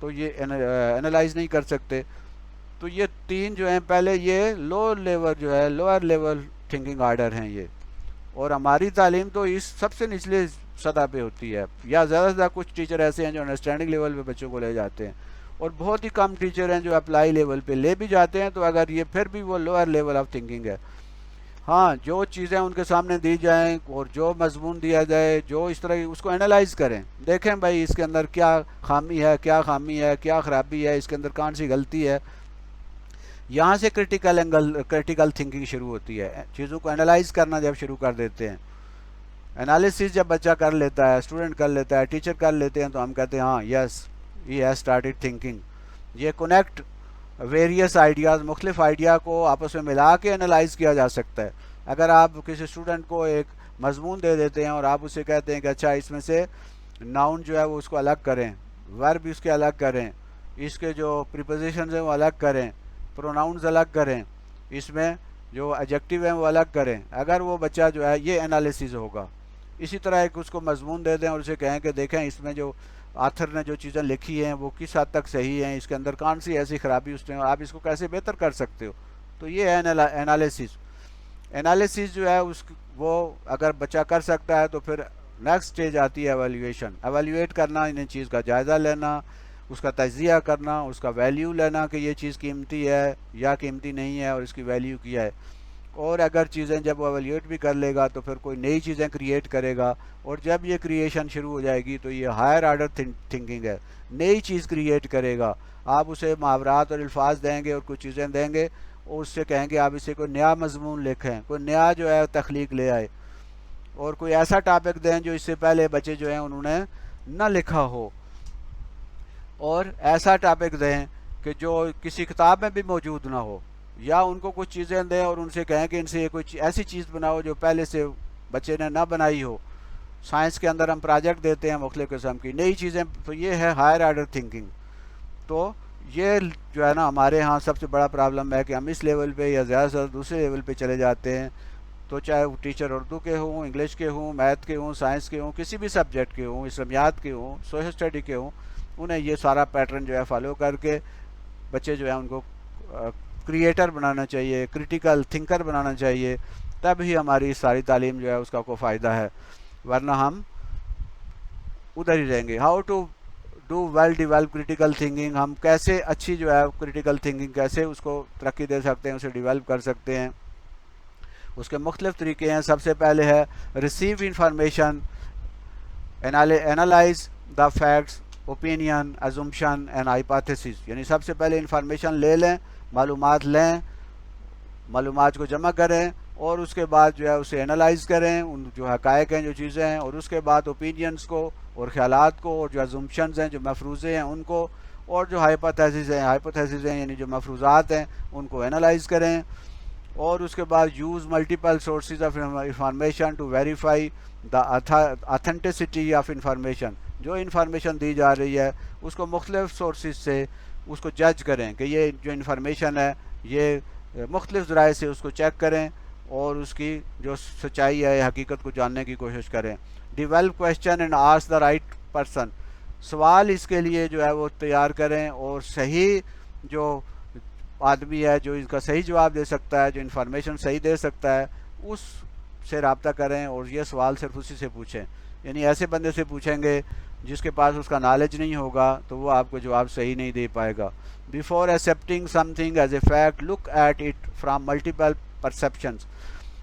تو یہ انالائز نہیں کر سکتے. تو یہ تین جو ہیں، پہلے یہ لو لیول جو ہے لوور لیول تھنکنگ آرڈر ہیں یہ. اور ہماری تعلیم تو اس سب سے نچلے سطح پہ ہوتی ہے، یا زیادہ سے زیادہ کچھ ٹیچر ایسے ہیں جو انڈرسٹینڈنگ لیول پہ بچوں کو لے جاتے ہیں، اور بہت ہی کم ٹیچر ہیں جو اپلائی لیول پہ لے بھی جاتے ہیں. تو اگر یہ پھر بھی وہ لوور لیول آف تھنکنگ ہے. ہاں، جو چیزیں ان کے سامنے دی جائیں اور جو مضمون دیا جائے، جو اس طرح اس کو انالائز کریں، دیکھیں بھائی اس کے اندر کیا خامی ہے، کیا خرابی ہے، اس کے اندر کون سی غلطی ہے. یہاں سے کریٹیکل تھنکنگ شروع ہوتی ہے. چیزوں کو انالائز کرنا جب شروع کر دیتے ہیں، انالیسس جب بچہ کر لیتا ہے، اسٹوڈنٹ کر لیتا ہے، ٹیچر کر لیتے ہیں، تو ہم کہتے ہیں ہاں یس ہی ہیز اسٹارٹیڈ تھنکنگ. یہ کنیکٹ ویریس آئیڈیاز، مختلف آئیڈیا کو آپس میں ملا کے انالائز کیا جا سکتا ہے. اگر آپ کسی اسٹوڈنٹ کو ایک مضمون دے دیتے ہیں اور آپ اسے کہتے ہیں کہ اچھا اس میں سے ناؤن جو ہے وہ اس کو الگ کریں، ورب بھی اس کے الگ کریں، اس کے جو پریپوزیشنز ہیں وہ الگ کریں، پروناؤنز الگ کریں، اس میں جو ایڈجیکٹیو ہیں وہ الگ کریں، اگر وہ بچہ جو ہے یہ انالیسز ہوگا. اسی طرح ایک اس کو مضمون دے دیں اور اسے کہیں کہ دیکھیں اس میں جو آتھر نے جو چیزیں لکھی ہیں وہ کس حد تک صحیح ہیں، اس کے اندر کون سی ایسی خرابی اس نے، آپ اس کو کیسے بہتر کر سکتے ہو. تو یہ ہے انالیسز جو ہے وہ اگر بچہ کر سکتا ہے تو پھر نیکسٹ اسٹیج آتی ہے ایویلیویٹ کرنا، ان چیز کا جائزہ لینا، اس کا تجزیہ کرنا، اس کا ویلیو لینا کہ یہ چیز قیمتی ہے یا قیمتی نہیں ہے اور اس کی ویلیو کیا ہے. اور اگر چیزیں جب وہ ایویلیویٹ بھی کر لے گا تو پھر کوئی نئی چیزیں کریٹ کرے گا، اور جب یہ کریشن شروع ہو جائے گی تو یہ ہائر آرڈر تھنکنگ ہے. نئی چیز کریٹ کرے گا، آپ اسے محاورات اور الفاظ دیں گے اور کچھ چیزیں دیں گے، اور اس سے کہیں گے آپ اسے کوئی نیا مضمون لکھیں، کوئی نیا جو ہے تخلیق لے آئے، اور کوئی ایسا ٹاپک دیں جو اس سے پہلے بچے جو ہیں انہوں نے نہ لکھا ہو، اور ایسا ٹاپک دیں کہ جو کسی کتاب میں بھی موجود نہ ہو، یا ان کو کچھ چیزیں دیں اور ان سے کہیں کہ ان سے یہ کوئی ایسی چیز بناؤ جو پہلے سے بچے نے نہ بنائی ہو. سائنس کے اندر ہم پروجیکٹ دیتے ہیں مختلف قسم کی نئی چیزیں، تو یہ ہے ہائر آرڈر تھنکنگ. تو یہ جو ہے نا ہمارے ہاں سب سے بڑا پرابلم ہے کہ ہم اس لیول پہ یا زیادہ سے زیادہ دوسرے لیول پہ چلے جاتے ہیں. تو چاہے وہ ٹیچر اردو کے ہوں، انگلش کے ہوں، میتھ کے ہوں، سائنس کے ہوں، کسی بھی سبجیکٹ کے ہوں، اسلامیات کے ہوں، سوشل اسٹڈی کے ہوں، انہیں یہ سارا پیٹرن جو ہے فالو کر کے بچے جو ہیں ان کو کریٹر بنانا چاہیے، کریٹیکل تھنکر بنانا چاہیے. تب ہی ہماری ساری تعلیم جو ہے اس کا کوئی فائدہ ہے، ورنہ ہم ادھر ہی رہیں گے. How to do well develop critical thinking, ہم کیسے اچھی جو ہے کریٹیکل تھنکنگ کیسے اس کو ترقی دے سکتے ہیں، اسے ڈیولپ کر سکتے ہیں. اس کے مختلف طریقے ہیں. سب سے پہلے ہے receive information, analyse the facts, opinion, assumption and hypothesis. یعنی سب سے پہلے انفارمیشن لے لیں، معلومات لیں، معلومات کو جمع کریں، اور اس کے بعد جو ہے اسے انالائز کریں، ان جو حقائق ہیں، جو چیزیں ہیں، اور اس کے بعد اوپینینس کو اور خیالات کو، اور جو ازمپشنز ہیں، جو مفروضے ہیں ان کو، اور جو ہائپوتھیسز ہیں یعنی جو مفروضات ہیں ان کو انالائز کریں. اور اس کے بعد use multiple sources of information to verify the authenticity of information. جو انفارمیشن دی جا رہی ہے اس کو مختلف سورسز سے اس کو جج کریں کہ یہ جو انفارمیشن ہے یہ مختلف ذرائع سے اس کو چیک کریں اور اس کی جو سچائی ہے حقیقت کو جاننے کی کوشش کریں. Develop question and ask the right person. سوال اس کے لیے جو ہے وہ تیار کریں، اور صحیح جو آدمی ہے جو اس کا صحیح جواب دے سکتا ہے، جو انفارمیشن صحیح دے سکتا ہے، اس سے رابطہ کریں، اور یہ سوال صرف اسی سے پوچھیں. یعنی ایسے بندے سے پوچھیں گے جس کے پاس اس کا نالج نہیں ہوگا تو وہ آپ کو جواب صحیح نہیں دے پائے گا. Before accepting something as a fact, look at it from multiple perceptions,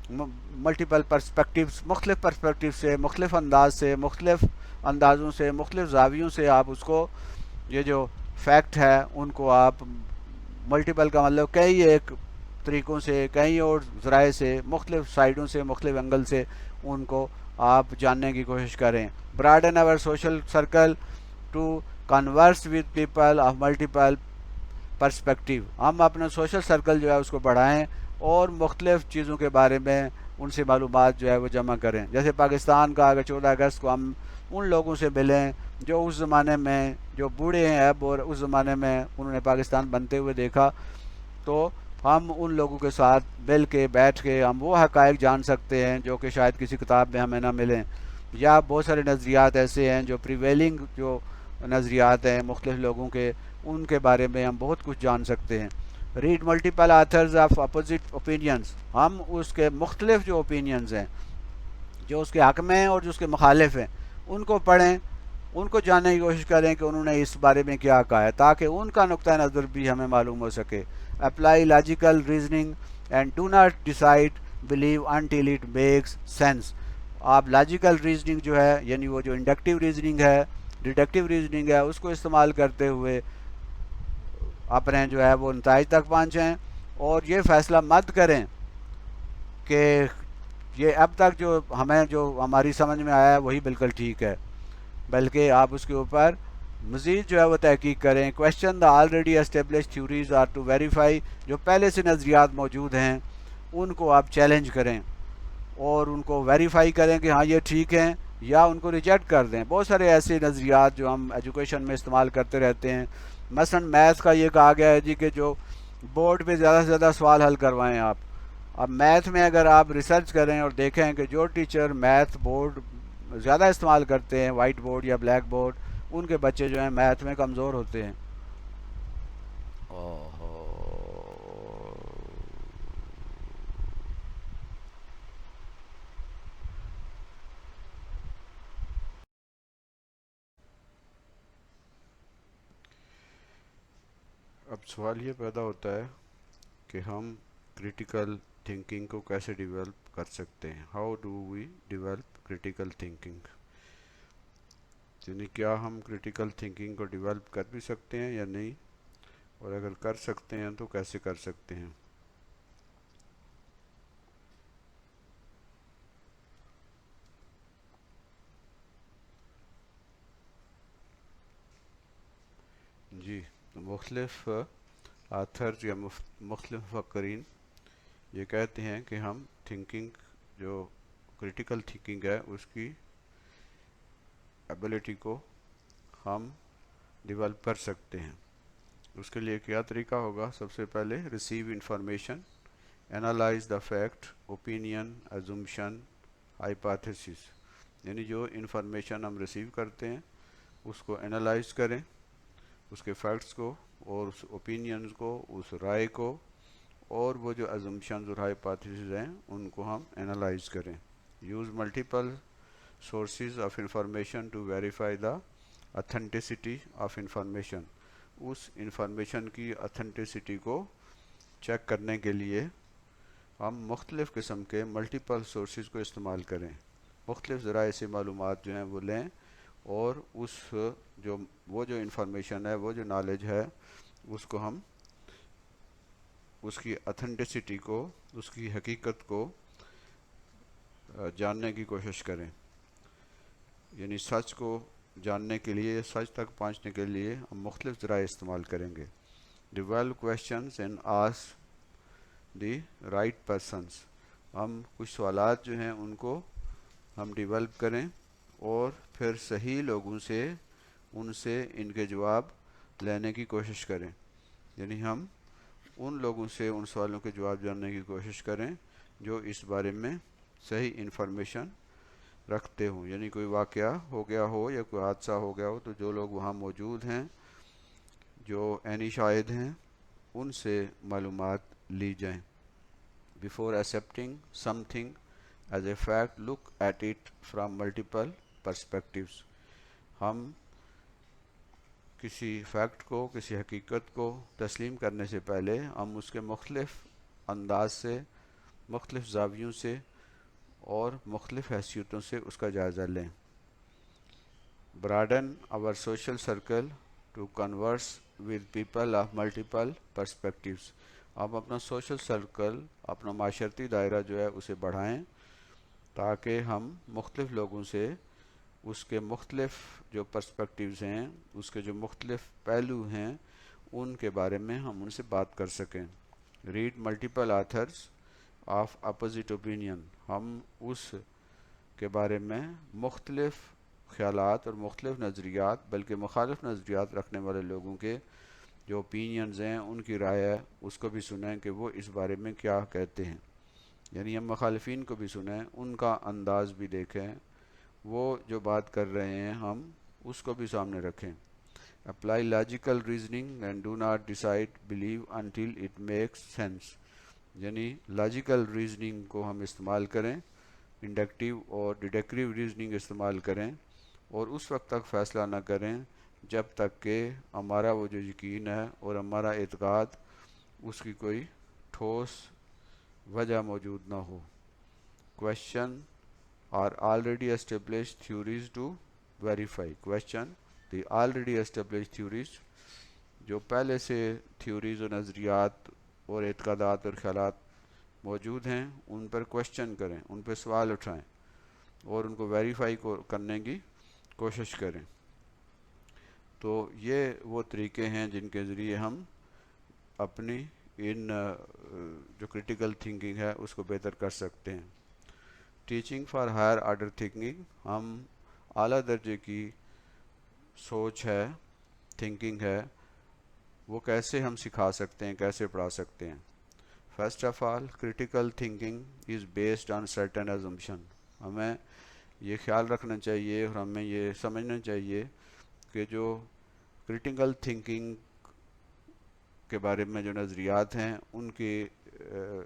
multiple perspectives, مختلف پرسپیکٹیو سے، مختلف انداز سے، مختلف اندازوں سے، مختلف زاویوں سے آپ اس کو یہ جو فیکٹ ہے ان کو آپ ملٹیپل کا مطلب کئی ایک طریقوں سے، کئی اور ذرائع سے، مختلف سائڈوں سے، مختلف اینگل سے ان کو آپ جاننے کی کوشش کریں. Broaden our social circle to converse with people of multiple perspective, ہم اپنا سوشل سرکل جو ہے اس کو بڑھائیں اور مختلف چیزوں کے بارے میں ان سے معلومات جو ہے وہ جمع کریں. جیسے پاکستان کا اگر 14 اگست کو ہم ان لوگوں سے ملیں جو اس زمانے میں جو بوڑھے ہیں اب اور اس زمانے میں انہوں نے پاکستان بنتے ہوئے دیکھا، تو ہم ان لوگوں کے ساتھ مل کے بیٹھ کے ہم وہ حقائق جان سکتے ہیں جو کہ شاید کسی کتاب میں ہمیں نہ ملیں. یا بہت سارے نظریات ایسے ہیں جو پریویلنگ جو نظریات ہیں مختلف لوگوں کے، ان کے بارے میں ہم بہت کچھ جان سکتے ہیں. Read multiple authors of opposite opinions, ہم اس کے مختلف جو اوپینینز ہیں جو اس کے حق میں ہیں اور جو اس کے مخالف ہیں ان کو پڑھیں، ان کو جاننے کی کوشش کریں کہ انہوں نے اس بارے میں کیا کہا ہے تاکہ ان کا نقطہ نظر بھی ہمیں معلوم ہو سکے. Apply logical reasoning and do not decide blue until it makes sense. آپ لاجیکل ریزننگ جو ہے یعنی وہ جو انڈکٹیو ریزننگ ہے، ڈیڈکٹیو ریزننگ ہے، اس کو استعمال کرتے ہوئے اپنے جو ہے وہ نتائج تک پہنچیں، اور یہ فیصلہ مت کریں کہ یہ اب تک جو ہماری سمجھ میں آیا ہے وہی بالکل ٹھیک ہے، بلکہ آپ اس کے اوپر مزید جو ہے وہ تحقیق کریں. Question the already establish theories or to verify, جو پہلے سے نظریات موجود ہیں ان کو آپ چیلنج کریں اور ان کو ویریفائی کریں کہ ہاں یہ ٹھیک ہیں، یا ان کو ریجیکٹ کر دیں. بہت سارے ایسے نظریات جو ہم ایجوکیشن میں استعمال کرتے رہتے ہیں، مثلا میتھ کا یہ کہا گیا ہے جی کہ جو بورڈ پہ زیادہ سے زیادہ سوال حل کروائیں آپ. اب میتھ میں اگر آپ ریسرچ کریں اور دیکھیں کہ جو ٹیچر میتھ بورڈ زیادہ استعمال کرتے ہیں، وائٹ بورڈ یا بلیک بورڈ، ان کے بچے جو ہیں میتھ میں کمزور ہوتے ہیں. اوہو، اب سوال یہ پیدا ہوتا ہے کہ ہم کریٹیکل تھنکنگ کو کیسے ڈیولپ کر سکتے ہیں. How do we develop critical thinking? یعنی کیا ہم کریٹیکل تھنکنگ کو ڈیولپ کر بھی سکتے ہیں یا نہیں، اور اگر کر سکتے ہیں تو کیسے کر سکتے ہیں. جی، مختلف آتھرز یا مختلف مفکرین یہ کہتے ہیں کہ ہم تھنکنگ جو کریٹیکل تھنکنگ ہے اس کی ایبلٹی کو ہم ڈیولپ کر سکتے ہیں. اس کے لیے کیا طریقہ ہوگا؟ سب سے پہلے receive information, analyse the fact, opinion, assumption, hypothesis. یعنی جو انفارمیشن ہم ریسیو کرتے ہیں اس کو انالائز کریں، اس کے فیکٹس کو اور اس اوپینینز کو، اس رائے کو، اور وہ جو ازمپشنز اور ہائپاتھیسز ہیں ان کو ہم انالائز کریں. Use multiple sources of information to verify the authenticity of information. اس انفارمیشن کی اتھینٹسٹی کو چیک کرنے کے لیے ہم مختلف قسم کے ملٹیپل سورسز کو استعمال کریں، مختلف ذرائع سے معلومات جو ہیں وہ لیں، اور وہ جو انفارمیشن ہے، وہ جو نالج ہے، اس کو ہم اس کی اتھینٹسٹی کو، اس کی حقیقت کو جاننے کی کوشش کریں. یعنی سچ کو جاننے کے لیے، سچ تک پہنچنے کے لیے ہم مختلف ذرائع استعمال کریں گے. Develop questions and ask the right persons. ہم کچھ سوالات جو ہیں ان کو ہم ڈیولپ کریں اور پھر صحیح لوگوں سے ان سے ان کے جواب لینے کی کوشش کریں. یعنی ہم ان لوگوں سے ان سوالوں کے جواب جاننے کی کوشش کریں جو اس بارے میں صحیح انفارمیشن رکھتے ہوں. یعنی کوئی واقعہ ہو گیا ہو یا کوئی حادثہ ہو گیا ہو تو جو لوگ وہاں موجود ہیں، جو عینی شاہد ہیں، ان سے معلومات لی جائیں. Before accepting something as a fact, look at it from multiple perspectives. ہم کسی فیکٹ کو، کسی حقیقت کو تسلیم کرنے سے پہلے ہم اس کے مختلف انداز سے، مختلف زاویوں سے اور مختلف حیثیتوں سے اس کا جائزہ لیں. Broaden our social circle to converse with people of multiple perspectives. ہم اپنا سوشل سرکل، اپنا معاشرتی دائرہ جو ہے اسے بڑھائیں تاکہ ہم مختلف لوگوں سے اس کے مختلف جو پرسپیکٹیوز ہیں، اس کے جو مختلف پہلو ہیں، ان کے بارے میں ہم ان سے بات کر سکیں. Read multiple authors of opposite opinion, ہم اس کے بارے میں مختلف خیالات اور مختلف نظریات بلکہ مخالف نظریات رکھنے والے لوگوں کے جو اوپینینز ہیں، ان کی رائے ہے، اس کو بھی سنیں کہ وہ اس بارے میں کیا کہتے ہیں. یعنی ہم مخالفین کو بھی سنیں، ان کا انداز بھی دیکھیں، وہ جو بات کر رہے ہیں ہم اس کو بھی سامنے رکھیں. Apply logical reasoning and do not decide blue until it makes sense. یعنی لاجیکل ریزننگ کو ہم استعمال کریں، انڈکٹیو اور ڈیڈکٹیو ریزننگ استعمال کریں، اور اس وقت تک فیصلہ نہ کریں جب تک کہ ہمارا وہ جو یقین ہے اور ہمارا اعتقاد اس کی کوئی ٹھوس وجہ موجود نہ ہو. Question are already establish theories to verify. Question the already establish theories, جو پہلے سے تھیوریز اور نظریات اور اعتقادات اور خیالات موجود ہیں ان پر کویشچن کریں، ان پہ سوال اٹھائیں اور ان کو ویریفائی کرنے کی کوشش کریں. تو یہ وہ طریقے ہیں جن کے ذریعے ہم اپنی ان جو کریٹیکل تھنکنگ ہے اس کو بہتر کر سکتے ہیں. Teaching for higher order thinking, ہم اعلیٰ درجے کی سوچ ہے، تھنکنگ ہے، وہ کیسے ہم سکھا سکتے ہیں، کیسے پڑھا سکتے ہیں. First of all critical thinking is based on certain assumption. ہمیں یہ خیال رکھنا چاہیے اور ہمیں یہ سمجھنا چاہیے کہ جو کریٹیکل تھنکنگ کے بارے میں جو نظریات ہیں ان کے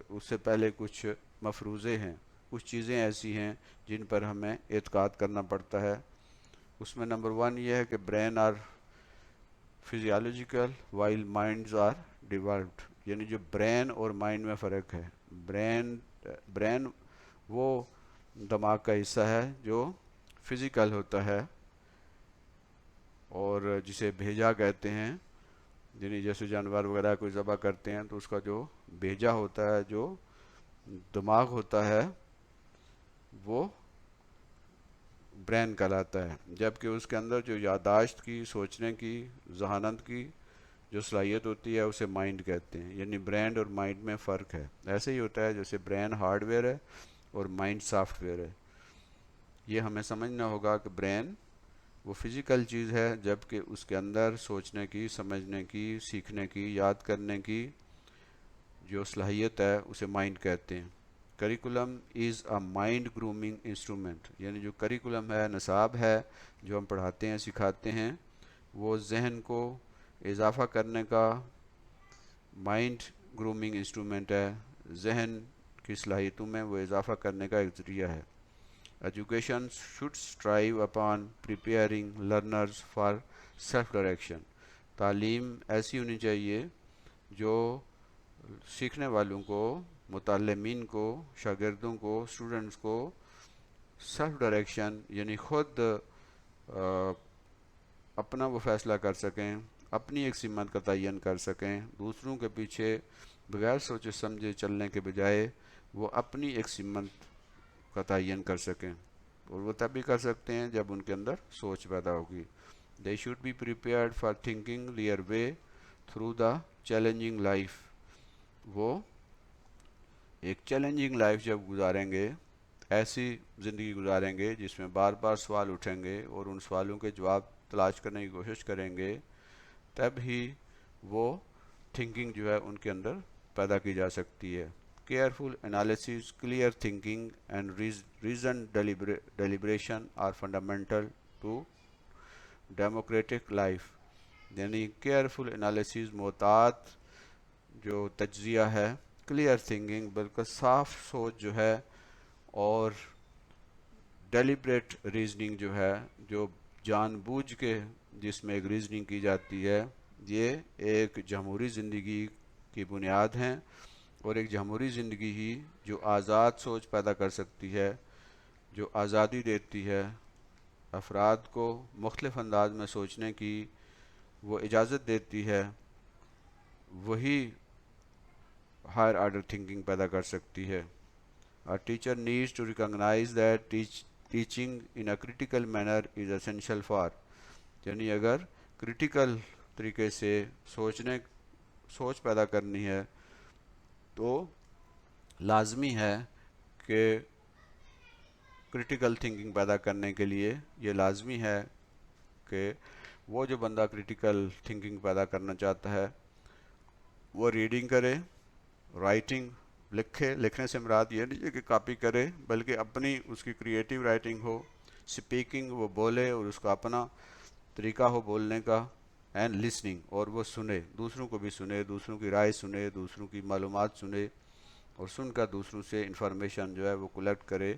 اس سے پہلے کچھ مفروضے ہیں، کچھ چیزیں ایسی ہیں جن پر ہمیں اعتقاد کرنا پڑتا ہے. اس میں نمبر 1 یہ ہے کہ brain are physiological while minds are developed. یعنی جو برین اور مائنڈ میں فرق ہے. برین وہ دماغ کا حصہ ہے جو فزیکل ہوتا ہے اور جسے بھیجا کہتے ہیں. یعنی جیسے جانور وغیرہ کوئی ذبح کرتے ہیں تو اس کا جو بھیجا ہوتا ہے، جو دماغ ہوتا ہے، وہ برین کہلاتا ہے. جبکہ اس کے اندر جو یادداشت کی، سوچنے کی، ذہانت کی جو صلاحیت ہوتی ہے اسے مائنڈ کہتے ہیں. یعنی برین اور مائنڈ میں فرق ہے. ایسے ہی ہوتا ہے جیسے برین ہارڈ ویئر ہے اور مائنڈ سافٹ ویئر ہے. یہ ہمیں سمجھنا ہوگا کہ برین وہ فزیکل چیز ہے، جبکہ اس کے اندر سوچنے کی، سمجھنے کی، سیکھنے کی، یاد کرنے کی جو صلاحیت ہے اسے مائنڈ کہتے ہیں. Curriculum is a mind grooming instrument. یعنی جو کریکولم ہے، نصاب ہے جو ہم پڑھاتے ہیں، سکھاتے ہیں، وہ ذہن کو اضافہ کرنے کا مائنڈ گرومنگ انسٹرومنٹ ہے. ذہن کی صلاحیتوں میں وہ اضافہ کرنے کا ایک ذریعہ ہے. Education should strive upon preparing learners for self direction. تعلیم ایسی ہونی چاہیے جو سیکھنے والوں کو، متعلمین کو، شاگردوں کو، اسٹوڈنٹس کو سیلف ڈائریکشن یعنی خود اپنا وہ فیصلہ کر سکیں، اپنی ایک سمت کا تعین کر سکیں. دوسروں کے پیچھے بغیر سوچے سمجھے چلنے کے بجائے وہ اپنی ایک سمت کا تعین کر سکیں، اور وہ تب بھی کر سکتے ہیں جب ان کے اندر سوچ پیدا ہوگی. They should be prepared for thinking their way through the challenging life. وہ ایک چیلنجنگ لائف جب گزاریں گے، ایسی زندگی گزاریں گے جس میں بار بار سوال اٹھیں گے اور ان سوالوں کے جواب تلاش کرنے کی کوشش کریں گے، تب ہی وہ تھنکنگ جو ہے ان کے اندر پیدا کی جا سکتی ہے. Careful analysis, clear thinking and reason deliberation are fundamental to democratic life. یعنی کیئرفل انالیسز، محتاط جو تجزیہ ہے، کلیئر تھنکنگ بالکل صاف سوچ جو ہے، اور ڈیلیبریٹ ریزننگ جو ہے، جو جان بوجھ کے جس میں ایک ریزننگ کی جاتی ہے، یہ ایک جمہوری زندگی کی بنیاد ہیں. اور ایک جمہوری زندگی ہی جو آزاد سوچ پیدا کر سکتی ہے، جو آزادی دیتی ہے افراد کو مختلف انداز میں سوچنے کی، وہ اجازت دیتی ہے، وہی ہائر آرڈر تھنکنگ پیدا کر سکتی ہے. A teacher needs to recognize that teaching in a critical manner is essential for. یعنی اگر کریٹیکل طریقے سے سوچ پیدا کرنی ہے تو لازمی ہے کہ کرٹیکل تھنکنگ پیدا کرنے کے لیے یہ لازمی ہے کہ وہ جو بندہ کرٹیکل تھنکنگ پیدا کرنا چاہتا ہے وہ ریڈنگ کرے، رائٹنگ لکھنے سے مراد یہ نہیں ہے کہ کاپی کرے، بلکہ اپنی اس کی کریٹیو رائٹنگ ہو، سپیکنگ وہ بولے اور اس کا اپنا طریقہ ہو بولنے کا، اینڈ لسننگ اور وہ سنے، دوسروں کو بھی سنے، دوسروں کی رائے سنے، دوسروں کی معلومات سنے اور سن کر دوسروں سے انفارمیشن جو ہے وہ کلیکٹ کرے۔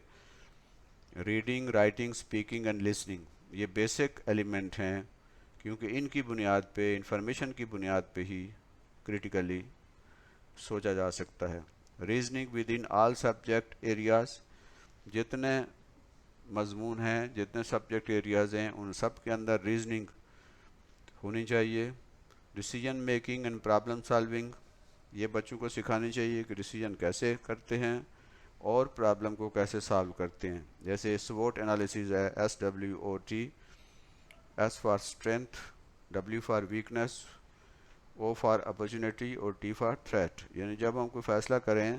Reading, writing, speaking and listening یہ بیسک ایلیمنٹ ہیں، کیونکہ ان کی بنیاد پہ، انفارمیشن کی بنیاد پہ ہی کریٹیکلی سوچا جا سکتا ہے۔ Reasoning with in all subject areas, جتنے مضمون ہیں، جتنے سبجیکٹ ایریاز ہیں، ان سب کے اندر ریزننگ ہونی چاہیے۔ Decision making and problem solving, یہ بچوں کو سکھانی چاہیے کہ ڈیسیجن کیسے کرتے ہیں اور پرابلم کو کیسے سالو کرتے ہیں۔ جیسے SWOT انالیسز ہے، SWOT، S for strength, W for weakness, O for opportunity اور T فار تھریٹ، یعنی جب ہم کوئی فیصلہ کریں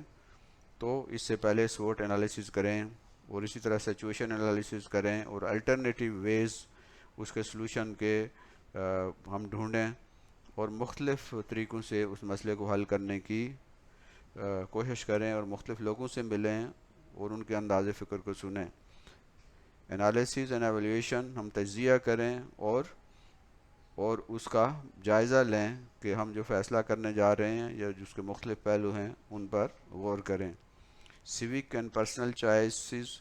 تو اس سے پہلے SWOT انالیسز کریں اور اسی طرح سچویشن انالیسز کریں اور الٹرنیٹیو ویز اس کے سلوشن کے ہم ڈھونڈیں اور مختلف طریقوں سے اس مسئلے کو حل کرنے کی کوشش کریں اور مختلف لوگوں سے ملیں اور ان کے انداز فکر کو سنیں۔ انالیسز اینڈ ایویلیویشن، ہم تجزیہ کریں اور اس کا جائزہ لیں کہ ہم جو فیصلہ کرنے جا رہے ہیں یا جس کے مختلف پہلو ہیں ان پر غور کریں۔ سیوک اینڈ پرسنل چوائسز،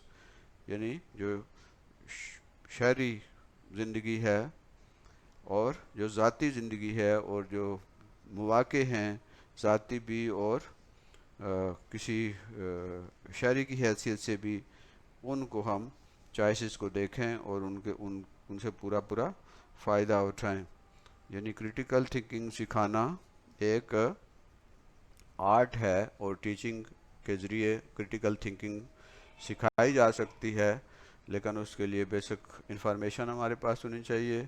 یعنی جو شہری زندگی ہے اور جو ذاتی زندگی ہے اور جو مواقع ہیں ذاتی بھی اور کسی شہری کی حیثیت سے بھی، ان کو ہم چوائسز کو دیکھیں اور ان سے پورا فائدہ اٹھائیں۔ یعنی کرٹیکل تھنکنگ سکھانا ایک آرٹ ہے اور ٹیچنگ کے ذریعے کرٹیکل تھنکنگ سکھائی جا سکتی ہے، لیکن اس کے لیے بیسک انفارمیشن ہمارے پاس ہونی چاہیے،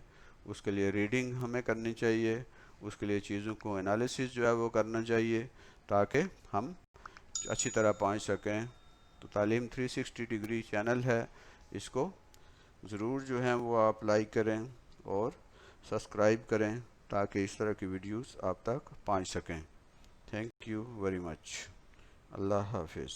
اس کے لیے ریڈنگ ہمیں کرنی چاہیے، اس کے لیے چیزوں کو انالیسس جو ہے وہ کرنا چاہیے تاکہ ہم اچھی طرح پہنچ سکیں۔ تو تعلیم 360 ڈگری چینل ہے، اس کو ضرور جو ہیں وہ آپ لائک کریں اور سبسکرائب کریں تاکہ اس طرح کی ویڈیوز آپ تک پہنچ سکیں۔ Thank you very much. اللہ حافظ۔